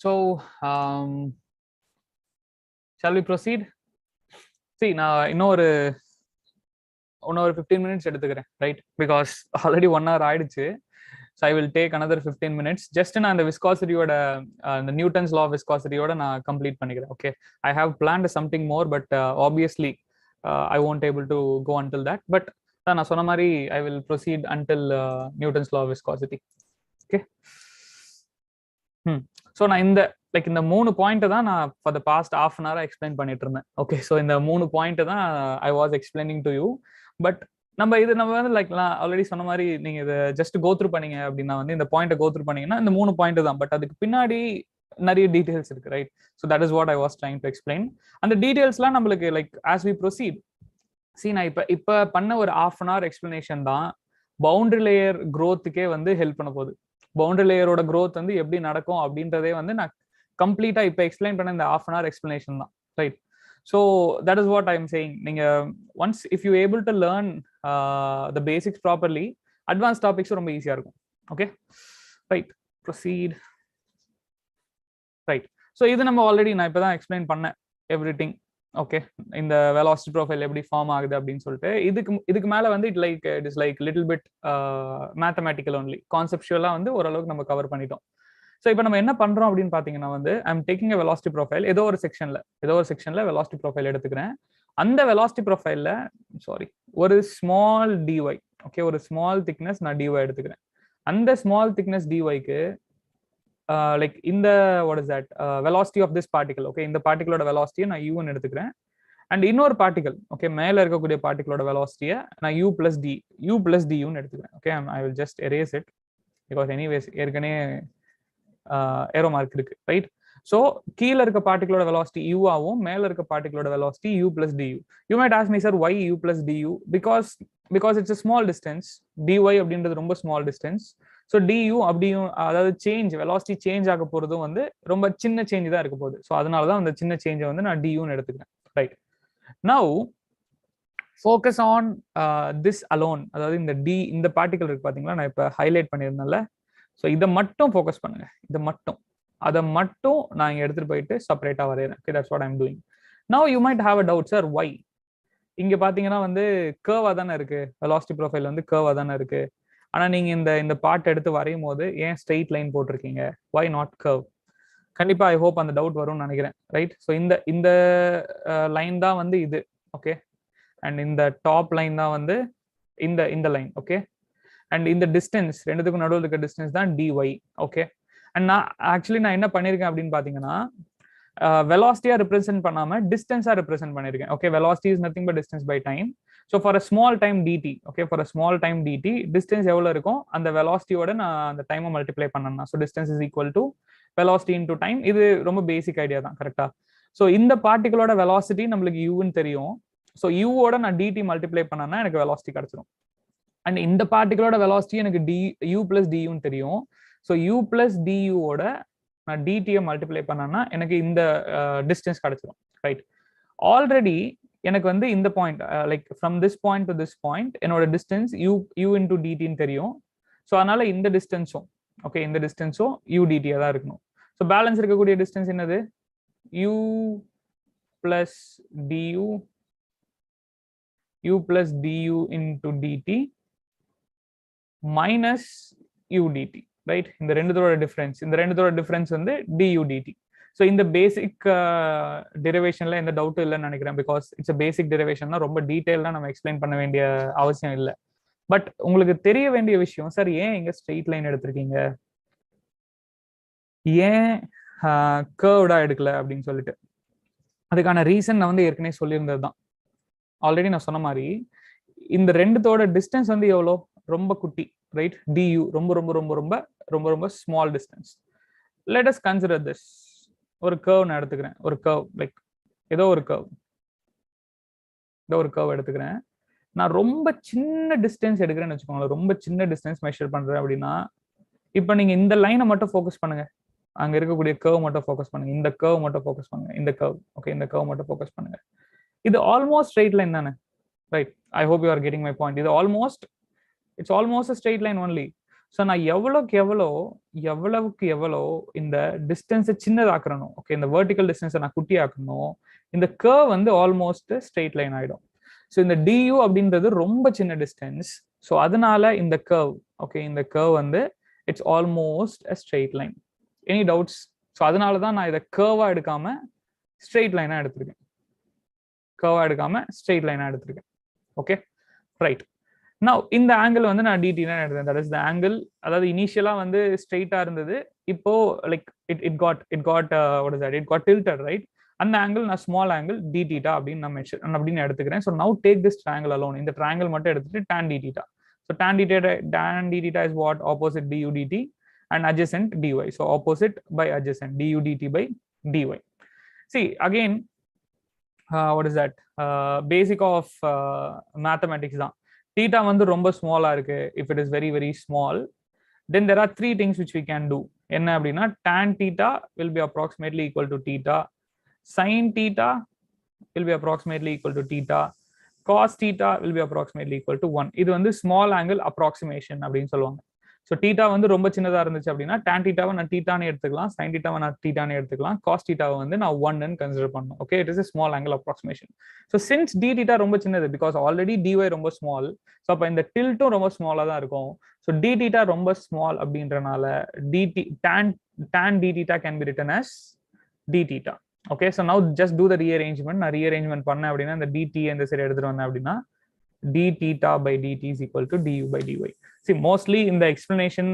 So shall we proceed? See, நான் இன்னொரு 15 minutes எடுத்துக்கிறேன், ரைட்? பிகாஸ் ஆல்ரெடி 1 hour ஆயிடுச்சு. So I will take another 15 minutes. Just நான் அந்த விஸ்காசிட்டியோட இந்த நியூட்டன்ஸ் லா ஆஃப் விஸ்காசிட்டியோட நான் கம்ப்ளீட் பண்ணிக்கிறேன். Okay, I have planned something more, but obviously I won't able to go until that. But நான் சொன்ன மாதிரி I will proceed until Newton's law of viscosity. Okay, so நான் இந்த இந்த 3 பாயிண்ட் தான் நான் for the past half an hour explain பண்ணிட்டு இருந்தேன். ஓகே, ஸோ இந்த 3 பாயிண்ட் தான் I was explaining to you. But நம்ம வந்து நான் ஆல்ரெடி சொன்ன மாதிரி நீங்க இதை ஜஸ்ட் கோ த்ரூ பண்ணீங்க அப்படின்னா வந்து இந்த பாயிண்ட்டை கோ த்ரூ பண்ணீங்கன்னா இந்த 3 பாயிண்ட் தான். பட் அதுக்கு பின்னாடி நிறைய டீடைல்ஸ் இருக்கு, right? So that is what I was trying to explain. அந்த டீடைல்ஸ்லாம் நம்மளுக்கு ஆஸ் வி ப்ரொசீட், நான் இப்ப பண்ண ஒரு half an hour எக்ஸ்பிளனேஷன் தான் பவுண்டரி லேயர் க்ரோத்துக்கே வந்து ஹெல்ப் பண்ண போகுது. பவுண்டரி லேயரோட க்ரோத் வந்து எப்படி நடக்கும் அப்படின்றதே வந்து நான் கம்ப்ளீட்டா இப்ப எக்ஸ்பிளைன் பண்ண இந்த half an hour எக்ஸ்பிளனேஷன் தான், right? So that is what I am saying. நீங்க once if you able to learn the basics properly, advance topics ரொம்ப ஈஸியா இருக்கும். Okay, right, proceed. Right, so இது நம்ம ஆல்ரெடி நான் இப்பதான் எக்ஸ்பிளைன் பண்ணேன் எவ்ரிதிங். ஓகே, இந்த வெலாசிட்டி ப்ரொஃபைல் எப்படி ஃபார்ம் ஆகுது அப்படின்னு சொல்லிட்டு இதுக்கு மேல வந்து it is like little bit mathematical only. கான்செப்சுவலா வந்து ஓரளவுக்கு நம்ம கவர் பண்ணிட்டோம். ஸோ இப்போ நம்ம என்ன பண்றோம் அப்படின்னு பாத்தீங்கன்னா வந்து I am taking a velocity profile. ஏதோ ஒரு செக்ஷன்ல velocity profile எடுத்துக்கிறேன். அந்த velocity profileல ஒரு ஸ்மால் dy, ஓகே, ஒரு ஸ்மால் திக்னஸ் நான் dy எடுத்துக்கிறேன். அந்த ஸ்மால் திக்னஸ் dyக்கு இந்த what is that velocity of this particle. Okay, இந்த பார்ட்டிகளோட வெலாசிட்டியை நான் u1 எடுத்துக்கிறேன். அண்ட் இன்னொரு பார்ட்டிகல், ஓகே, மேல இருக்கக்கூடிய பார்ட்டிகளோட வெலாசிட்டியை நான் u plus du எடுத்துக்கிறேன். Okay, I will just erase it because anyways ஏற்கனவே ஏரோ மார்க் இருக்கு, ரைட்? ஸோ கீழே இருக்க பார்ட்டிகளோட வெலாசிட்டி u ஆகும், மேல இருக்க பார்ட்டிகளோட velocity u plus du. You might ask me sir why u plus du? Because it's a small distance. dy அப்படின்றது ரொம்ப ஸ்மால் டிஸ்டன்ஸ். ஸோ du அப்படியும், அதாவது சேஞ்ச் வெலாசிட்டி சேஞ்ச் ஆக போறதும் வந்து ரொம்ப சின்ன சேஞ்ச் தான் இருக்க போகுது. ஸோ அதனாலதான் அந்த சின்ன சேஞ்சை வந்து நான் duன்னு எடுத்துக்கிறேன், right? Now focus on this alone. அதாவது இந்த பார்ட்டிகல் இருக்கு பாத்தீங்களா, நான் இப்ப ஹைலைட் பண்ணியிருந்தேன்ல. ஸோ இதை மட்டும் ஃபோக்கஸ் பண்ணுங்க, அதை மட்டும் நான் இங்க எடுத்துட்டு போயிட்டு செப்பரேட்டா வரையறேன். Okay, that's what I am doing. Now you might have a doubt, sir why? இங்க பாத்தீங்கன்னா வந்து கர்வா தானே இருக்கு, வெலாசிட்டி ப்ரொஃபைல் வந்து கர்வா தானே இருக்கு. ஆனா நீங்க இந்த பார்ட் எடுத்து வரையும் போது ஏன் ஸ்ட்ரெயிட் லைன் போட்டிருக்கீங்க? Why not curve? கண்டிப்பா ஐ ஹோப் அந்த டவுட் வரும்னு நினைக்கிறேன், ரைட்? ஸோ இந்த லைன் தான் வந்து இது, ஓகே, அண்ட் இந்த டாப் லைன் தான் வந்து இந்த லைன். ஓகே, அண்ட் இந்த டிஸ்டன்ஸ் ரெண்டுத்துக்கும் நடுவில் இருக்க டிஸ்டன்ஸ் தான் dy. ஓகே, அண்ட் நான் என்ன பண்ணியிருக்கேன் அப்படின்னு பார்த்தீங்கன்னா வெலாசிட்டியா ரெப்ரசென்ட் பண்ணாம டிஸ்டன்ஸா ரெப்ரசென்ட் பண்ணிருக்கேன். Okay, velocity is nothing but distance by time. So for a small time dt, okay, for a small time dt distance எவ்வளவு இருக்கும் அந்த வெலாசிட்டியோட நான் அந்த டைமை மல்டிப்ளை பண்ணேன்னா, so distance is equal to velocity into time. இது ரொம்ப பேசிக் ஐடியா தான், கரெக்டா? ஸோ இந்த பார்ட்டிகளோட வெலாசிட்டி நம்மளுக்கு யூன்னு தெரியும். ஸோ யூவோட நான் டிடி மல்டிப்ளை பண்ணேன்னா எனக்கு வெலாசிட்டி கிடைச்சிடும். அண்ட் இந்த பார்ட்டிகளோட வெலாசிட்டி எனக்கு யூ பிளஸ் டியூன்னு தெரியும். ஸோ யூ பிளஸ் டியூவோட நான் டிடியை மல்டிப்ளை பண்ணேன்னா எனக்கு இந்த டிஸ்டன்ஸ் கிடைச்சிடும். ரைட், ஆல்ரெடி எனக்கு வந்து இந்த point like from this point to this point என்னோட டிஸ்டன்ஸ் யூ இன்டூ டிடின்னு தெரியும். ஸோ அதனால இந்த டிஸ்டன்ஸும், ஓகே, இந்த டிஸ்டன்ஸும் யூ டிடியா தான் இருக்கணும். ஸோ பேலன்ஸ் இருக்கக்கூடிய டிஸ்டன்ஸ் என்னது? U plus du, u plus du into dt minus u dt. Right, இந்த ரெண்டுத்தோட டிஃபரன்ஸ் வந்து du dt. ஸோ இந்த பேசிக் டெரிவேஷன்ல எந்த டவுட்டும் இல்லைன்னு நினைக்கிறேன். பிகாஸ் இட்ஸ் பேசிக் டெரிவேஷன் தான், ரொம்ப டீடைல்டா நம்ம எக்ஸ்பிளைன் பண்ண வேண்டிய அவசியம் இல்லை. பட் உங்களுக்கு தெரிய வேண்டிய விஷயம், சார் ஏன் இங்க ஸ்ட்ரெயிட் லைன் எடுத்திருக்கீங்க, ஏன் கர்வ்டா எடுக்கல அப்படின்னு சொல்லிட்டு, அதுக்கான ரீசன் நான் வந்து ஏற்கனவே சொல்லியிருந்தது தான். ஆல்ரெடி நான் சொன்ன மாதிரி இந்த ரெண்டுத்தோட டிஸ்டன்ஸ் வந்து எவ்வளோ, ரொம்ப குட்டி. ரைட், du ரொம்ப ரொம்ப ரொம்ப ரொம்ப ரொம்ப ரொம்ப small distance. Let us consider this. ஒரு கர்வ் நான் எடுத்துக்கிறேன், ஒரு கர்வ் லைக் ஏதோ ஒரு கர்வ் எடுத்துக்கிறேன். நான் ரொம்ப சின்ன டிஸ்டன்ஸ் எடுக்கிறேன்னு வச்சுக்கோங்களேன், ரொம்ப சின்ன டிஸ்டன்ஸ் மெஷர் பண்றேன் அப்படின்னா, இப்போ நீங்க இந்த லைனை மட்டும் ஃபோக்கஸ் பண்ணுங்க, அங்க இருக்கக்கூடிய கர்வ் மட்டும் ஃபோக்கஸ் பண்ணுங்க, இந்த கர்வ் மட்டும் ஃபோக்கஸ் பண்ணுங்க, இந்த கர்வ், ஓகே, இந்த கர்வ் மட்டும் ஃபோக்கஸ் பண்ணுங்க. இது ஆல்மோஸ்ட் ஸ்ட்ரெயிட் லைன் தானே? Right, I hope you are getting my point. இது it's almost straight line only. So நான் எவ்வளவுக்கு எவ்வளோ இந்த டிஸ்டன்ஸை சின்னதாக்கணும், ஓகே, இந்த வெர்டிக்கல் டிஸ்டன்ஸை நான் குட்டி ஆக்கணும், இந்த கர்வ் வந்து ஆல்மோஸ்ட் ஸ்ட்ரெயிட் லைன் ஆயிடும். ஸோ இந்த du அப்படின்றது ரொம்ப சின்ன டிஸ்டன்ஸ். ஸோ அதனால இந்த கர்வ், ஓகே, இந்த கர்வ் வந்து it's almost a straight line. Any doubts? So அதனால தான் நான் இதை கர்வா எடுக்காம ஸ்ட்ரெயிட் லைனா எடுத்திருக்கேன். Okay, right. நவ் இந்த ஆங்கிள் வந்து நான் dt தான் எடுத்தேன். That is the angle. அதாவது இனிஷியலா வந்து ஸ்ட்ரெயிட்டா இருந்தது, இப்போ like it got what is that, it got tilted. Right, அந்த ஆங்கிள் நான் ஸ்மால் ஆங்கிள் d theta அப்படின்னு எடுத்துக்கிறேன். So now take this triangle alone. இந்த ட்ரையாங்கிள் மட்டும் எடுத்துட்டு tan d theta. So tan d theta is what? Opposite du dt and adjacent dy. So opposite by adjacent, du dt by dy. See again, what is that? Basic of mathematics தான். theta வந்து ரொம்ப ஸ்மாலா இருக்கு. If it is very very small, then there are three things which we can do. என்ன அப்படின்னா, tan theta will be approximately equal to theta, sin theta will be approximately equal to theta, cos theta will be approximately equal to 1. இது வந்து small angle approximation அப்படின்னு சொல்லுவாங்க. So theta வந்து ரொம்ப சின்னதா இருந்துச்சு அப்படின்னா tan theta-வை நான் தீட்டான்னு எடுத்துக்கலாம், sin theta-வை நான் தீட்டான்னு எடுத்துக்கலாம், cos theta-வை வந்து நான் 1 கன்சிடர் பண்ணணும். Okay, it is a small angle approximation. So since d theta ரொம்ப சின்னது, பிகாஸ் ஆல்ரெடி dy ரொம்ப ஸ்மால், ஸோ அப்போ இந்த டில்ட்டும் ரொம்ப ஸ்மாலா தான் இருக்கும். ஸோ d theta ரொம்ப ஸ்மால் அப்படின்றனால tan d theta can be written as d theta. Okay, so now just do the rearrangement. நான் ரீஅரேஞ்ச்மெண்ட் பண்ணேன் அப்படின்னா, இந்த dt இந்த சைடு எடுத்துட்டு வந்தேன் அப்படின்னா, d theta by dt is equal to du by dy. See, mostly இந்த எக்ஸ்பிளனேஷன்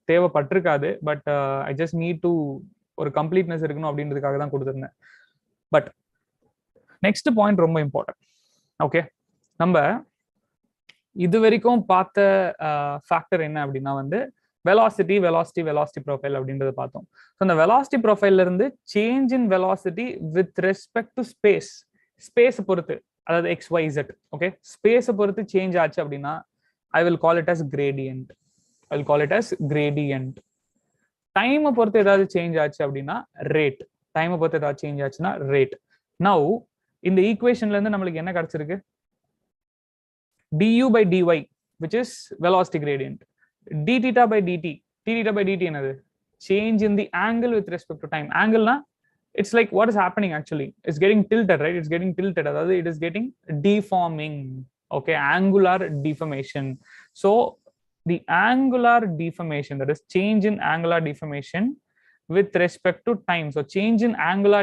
தேவைப்பட்டிருக்காது, but I just need to ஒரு கம்ப்ளீட்னஸ் இருக்கணும் அப்படின்றதுக்காக தான் கொடுத்துருந்தேன். பட் நெக்ஸ்ட் பாயிண்ட் ரொம்ப இம்பார்ட்டன்ட். ஓகே, நம்ம இது வரைக்கும் பார்த்த ஃபேக்டர் என்ன அப்படின்னா வந்து வெலாசிட்டி ப்ரொஃபைல் அப்படின்றத பார்த்தோம். ஸோ அந்த வெலாசிட்டி ப்ரொஃபைல்ல இருந்து change in velocity with respect to space பொறுத்து, அதாவது XYZ, ஓகே, ஸ்பேஸை பொறுத்து சேஞ்ச் ஆச்சு அப்படின்னா I will call it as gradient. டைமை பொறுத்து ஏதாவது சேஞ்ச் ஆச்சு அப்படின்னா ரேட். நவ் இந்த ஈக்குவேஷன்ல இருந்து நம்மளுக்கு என்ன கிடைச்சிருக்கு? du by dy which is velocity gradient, d theta by dt என்னது? Change in the angle with respect to time. Angle-na, it's like what is happening actually? It's getting tilted, right? அதாவது it is getting deforming. Okay, angular deformation. So the angular deformation, that is change in angular deformation, with respect to time. So change in angular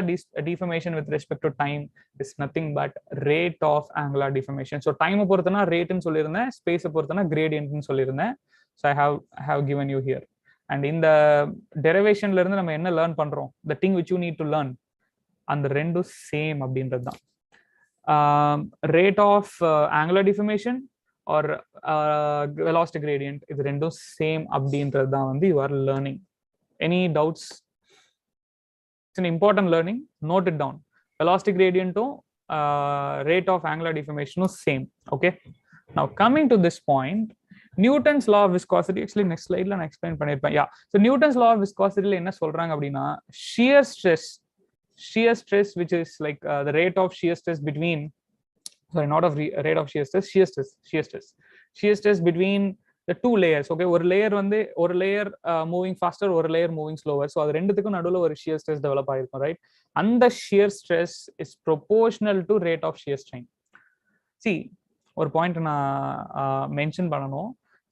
deformation with respect to time is nothing but rate of angular deformation. So time பொறுத்தனா rate ன்னு சொல்லிருந்தேன், space பொறுத்தனா gradient ன்னு சொல்லிருந்தேன். So I have given you here. And in the derivation ல இருந்து நம்ம என்ன learn பண்றோம், the thing which you need to learn, அந்த ரெண்டும் சேம் அப்படின்றது தான். Rate of angular deformation or velocity gradient, இது ரெண்டும் சேம் அப்படின்றது தான் வந்து you are learning. Any doubts? It's an important learning. Note it down. Velocity gradient to rate of angular deformation is same. Okay. Now coming to this point, Newton's law of viscosity. Actually, next slide la I explain pannirpen. Yeah. So Newton's law of viscosity la enna solranga அப்படினா shear stress which is like the rate of shear stress between, sorry, not of rate of shear stress between the two layers. Okay, ஒரு layer வந்து ஒரு layer moving faster, ஒரு layer moving slower. So அது ரெண்டுத்துக்கும் நடுவுல ஒரு shear stress develop ஆயிருக்கும், right? அந்த shear stress is proportional to rate of shear strain. See, ஒரு பாயிண்ட் நான் மென்ஷன் பண்ணணும்.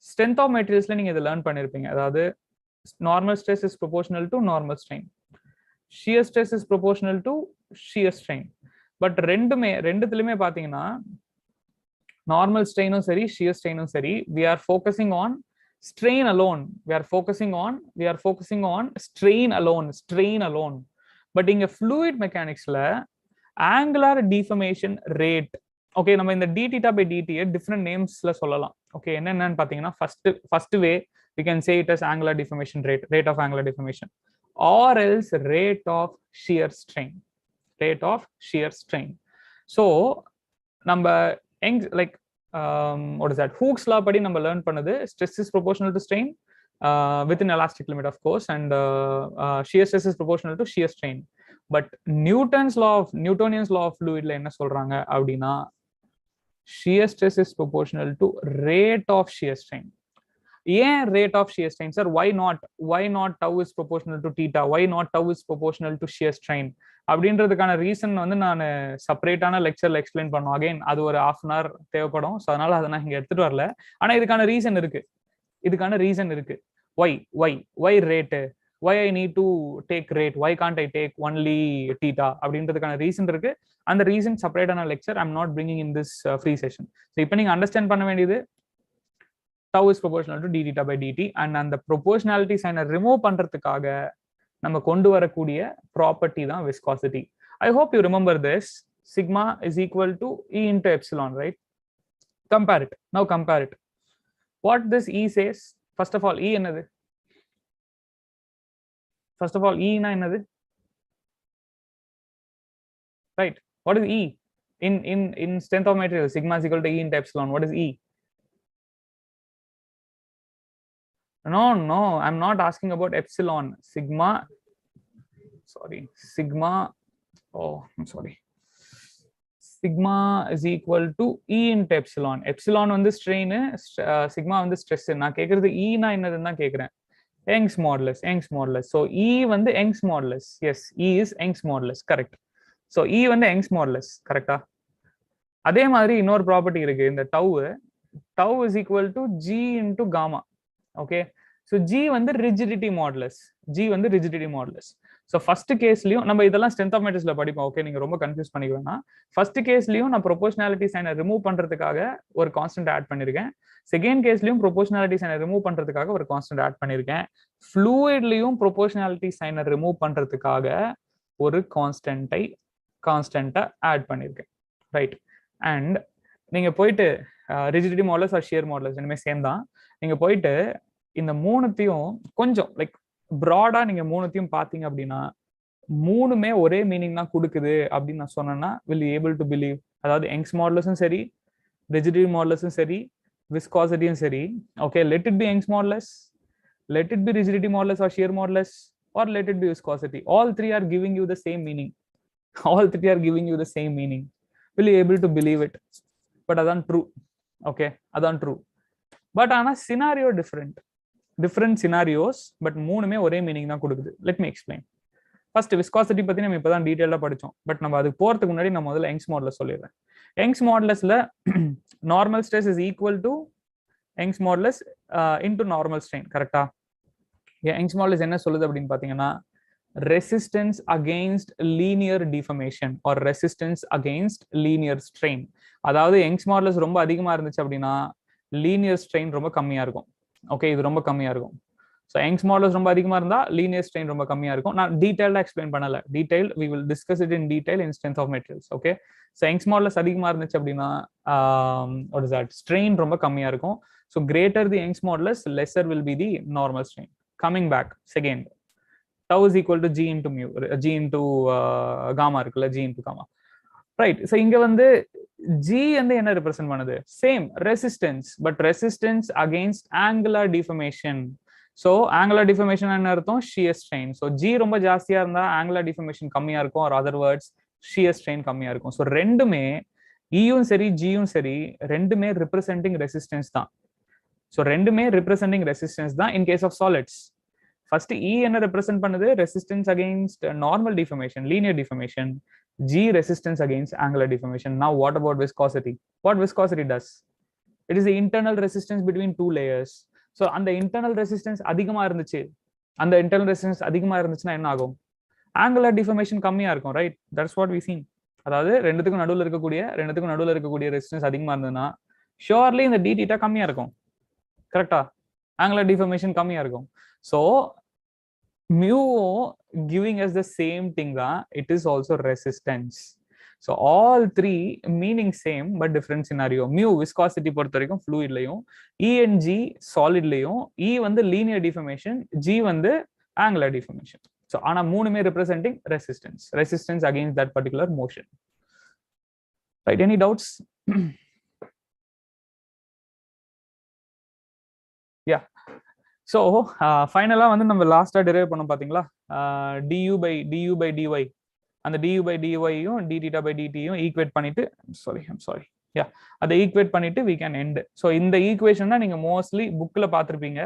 ஸ்ட்ரென்த் ஆஃப் மெட்டீரியல்ஸ்ல நீங்க இதை லேர்ன் பண்ணிருப்பீங்க. அதாவது normal stress is proportional to normal strain, shear stress is proportional to shear strain. பட் ரெண்டுத்துலயுமே பாத்தீங்கன்னா நார்மல் ஸ்ட்ரெயினும் சரி shear strainனும் சரி, we are focusing on strain alone. We are focusing on strain alone. But இங்க fluid mechanicsல angular deformation rate, okay, நம்ம இந்த d theta by dt different namesல சொல்லலாம். okay, என்னன்னு பாத்தீங்கன்னா first way we can say it as angular deformation rate of angular deformation, or else rate of shear strain. So நம்ம like what is that, Hooke's law படி நம்ம learn பண்ணது stress is proportional to strain within elastic limit of course, and shear stress is proportional to shear strain. But Newton's law of fluid la என்ன சொல்றாங்க அப்படின்னா shear stress is proportional to rate of shear strain. ஏன் rate of shear strain, sir? Why not tau is proportional to theta? Why not tau is proportional to shear strain? அப்படின்றதுக்கான reason வந்து நான் செப்பரேட்டான லெக்சர்ல explain பண்ணுவோம். Again அது ஒரு ½ an hour தேவைப்படும். So அதனால அதை நான் இங்க எடுத்துட்டு வரல. ஆனா இதுக்கான ரீசன் இருக்கு. why rate? Why I need to take rate? Why can't I take only theta? அப்படின்றதுக்கான ரீசன் இருக்கு. அந்த ரீசன் செப்பரேட்டான lecture I'm not bringing in this free session. So இப்போ நீங்க அண்டர்ஸ்டாண்ட் பண்ண வேண்டியது tau is proportional to d theta by dt, and அந்த proportionality sign remove பண்றதுக்காக நம்ம கொண்டு வரக்கூடிய ப்ராப்பர்ட்டி தான் viscosity. I hope you remember this. Sigma is equal to E into epsilon, right? Compare it. What this E says, first of all, E என்னது? E na என்னது? Right. What is E? In strength of material, sigma is equal to E into epsilon. What is E? No, I'm not asking about epsilon. Sigma, sigma is equal to E into epsilon. Epsilon வந்து strain, sigma வந்து stress. நான் கேக்குறது E na என்னதுன்னு தான் கேக்குறேன். Young's modulus. So E வந்து Young's modulus. Yes, E is Young's modulus. Correct. So E வந்து Young's modulus. Correctா? அதே மாதிரி இன்னொரு ப்ராப்பர்ட்டி இருக்கு. இந்த tau is equal to G into gamma. Okay, so G வந்து rigidity modulus. So first கேஸ்லயும் நம்ம இதெல்லாம் strength of materialsல படிப்போம். ஓகே, நீங்க ரொம்ப கன்ஃபியூஸ் பண்ணிக்க வேணாம். ஃபர்ஸ்ட் கேஸ்லயும் நான் ப்ரொபோர்ஷனாலிட்டி சைனை ரிமூவ் பண்றதுக்காக ஒரு கான்ஸ்டன்ட் ஆட் பண்ணிருக்கேன். செகண்ட் கேஸ்லயும் ப்ரொபோர்ஷனாலிட்டி சைனை ரிமூவ் பண்றதுக்காக ஒரு கான்ஸ்டன்ட் ஆட் பண்ணிருக்கேன். ஃப்ளூயிட்லயும் ப்ரொபோர்ஷனாலிட்டி சைனை ரிமூவ் பண்றதுக்காக ஒரு கான்ஸ்டன்ட்டை ஆட் பண்ணிருக்கேன். ரைட். அண்ட் நீங்க போயிட்டு rigidity modulus or shear modulus இனிமே சேம் தான். நீங்க போயிட்டு இந்த மூணுத்தையும் கொஞ்சம் லைக் ப்ராடா நீங்க மூணுத்தையும் பாத்தீங்க அப்படின்னா மூணுமே ஒரே மீனிங் தான் கொடுக்குது அப்படின்னு நான் சொன்னேன்னா will you able to believe? அதாவது யங்ஸ் மாடுலஸும் சரி, ரிஜிடிட்டி மாடுலஸும் சரி, விஸ்காசிட்டியும் சரி. Okay, let it be Young's modulus, let it be rigidity modulus or shear modulus, or let it be viscosity. All three are giving you the same meaning. Will you able to believe it? But adan true. Okay, adan true. But ana scenario different scenarios, but மூணுமே ஒரே meaning தான் கொடுக்குது. Let me explain. First viscosity பத்தி நம்ம இப்பதான் டீடைலா படிச்சோம். But நம்ம அதுக்கு போறதுக்கு முன்னாடி நான் முதல்ல யங்ஸ் மாடுலஸ் சொல்லிடுறேன். யங்ஸ் மாடுலஸ்ல normal stress is equal to Young's modulus into normal strain. கரெக்டா? யங்ஸ் மாடுலஸ் என்ன சொல்லுது அப்படின்னு பாத்தீங்கன்னா resistance against linear deformation or resistance against linear strain. அதாவது யங்ஸ் மாடுலஸ் ரொம்ப அதிகமா இருந்துச்சு அப்படின்னா லீனியர் ஸ்ட்ரெயின் ரொம்ப கம்மியா இருக்கும். ஓகே, இது ரொம்ப கம்மியா இருக்கும். ஸோ யங்ஸ் மாடல்ஸ் ரொம்ப அதிகமாக இருந்தால் லீனியர் ஸ்ட்ரெயின் ரொம்ப கம்மியாக இருக்கும். நான் டீடைல்டாக எக்ஸ்பிளைன் பண்ணல. Detail we will discuss it in detail in strength of materials. Okay, so young's modulus அதிகமாக இருந்துச்சு அப்படின்னா வாட் இஸ் தட், ஸ்ட்ரெயின் ரொம்ப கம்மியாக இருக்கும். So greater the young's modulus lesser will be the normal strain. Coming back second, tau is equal to g into mu, g into gamma இருக்குல்ல, g into gamma, right. So இங்க வந்து g வந்து என்ன represent பண்ணுது? Same resistance, but resistance against angular deformation. So angular deformation என்ன அர்த்தம்? Shear strain. So G ரொம்ப ஜாஸ்தியா இருந்தா ஆங்குலர் டிஃபர்மேஷன் கம்மியா இருக்கும், or other words shear strain கம்மியா இருக்கும். ஸோ ரெண்டுமே ஈயும் சரி ஜியும் சரி ரெண்டுமே ரிப்ரசென்டிங் ரெசிஸ்டன்ஸ் தான். ஸோ ரெண்டுமே ரிப்ரசென்டிங் ரெசிஸ்டன்ஸ் தான் in case of solids. First E என்ன ரெப்ரசென்ட் பண்ணுது? Resistance against normal deformation, linear deformation. G resistance against angular deformation. Now what about viscosity? What viscosity does? It is the internal resistance between two layers. So அந்த internal resistance அதிகமா இருந்துச்சு, அந்த internal resistance அதிகமா இருந்துச்சுன்னா என்ன ஆகும்? Angular deformation கம்மியா இருக்கும், right? That's what we seen. அதாவது ரெண்டுத்துக்கும் நடுவுல இருக்கக்கூடிய ரெசிஸ்டன்ஸ் அதிகமா இருந்ததுன்னா ஷுவர்லி இந்த d theta கம்மியா இருக்கும். கரெக்டா? Angular deformation கம்மியா இருக்கும். So mu giving us the same thing that it is also resistance. So all three meaning same but different scenario. Mu viscosity பொறுத்த வரைக்கும் fluid லையும், E and G solid லையும், E வந்து linear deformation, G வந்து angular deformation. So ஆனா மூணுமே representing resistance against that particular motion. Right, any doubts? Yeah. So ஃபைனலாக வந்து நம்ம லாஸ்ட்டாக டெரைவ் பண்ணோம் பார்த்தீங்களா, du by dy, அந்த du by dyயும் d theta by dtயும் ஈக்குவேட் பண்ணிட்டு, அதை ஈக்குவேட் பண்ணிட்டு we can end. ஸோ இந்த ஈக்குவேஷன் தான் நீங்கள் மோஸ்ட்லி புக்கில் பார்த்துருப்பீங்க,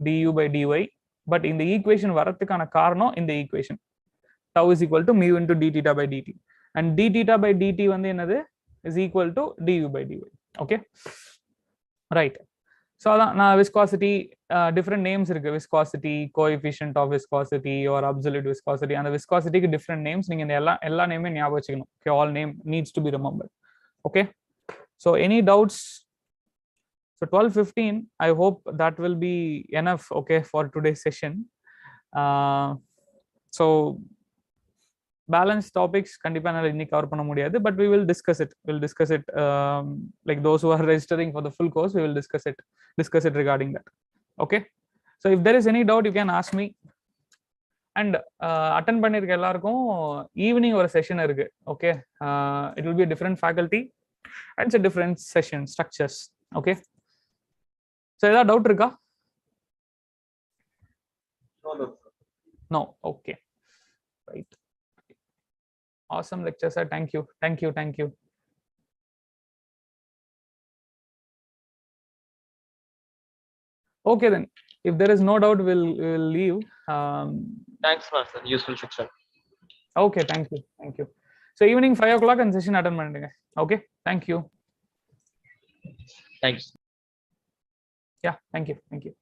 du by dy. பட் இந்த ஈக்குவேஷன் வரதுக்கான காரணம் இந்த equation, tau is equal to mu into d theta by dt, and d theta by dt வந்து என்னது? is equal to du by dy. Okay, right. So அதான் நான் விஸ்காசிட்டி டிஃப்ரெண்ட் நேம்ஸ் இருக்கு, viscosity, coefficient of viscosity or absolute viscosity. அந்த விஸ்காசிட்டிக்கு different names, நீங்க இந்த எல்லா நேமே ஞாபகம் வச்சுக்கணும். Okay, all name needs to be remembered. Okay, so any doubts? So 12:15, I hope that will be enough, okay, for today's session. So balance topics கண்டிப்பா என்னால இன்னைக்கு கவர் பண்ண முடியாது, but we will discuss it like those who are registering for the full course, we will discuss it regarding that. Okay, so if there is any doubt you can ask me. And attend பண்ணிருக்க எல்லாருக்கும் evening ஒரு session இருக்கு. Okay, it will be a different faculty and it's a different session structures. Okay, so ஏதாவது doubt இருக்கா? No. Okay, right. Awesome lecture, sir. Thank you. Okay, then if there is no doubt, we'll leave. Thanks for the useful section. Okay, thank you. So evening 5 o'clock and session attend பண்ணுங்க. Okay, thank you. Thanks. Yeah, thank you.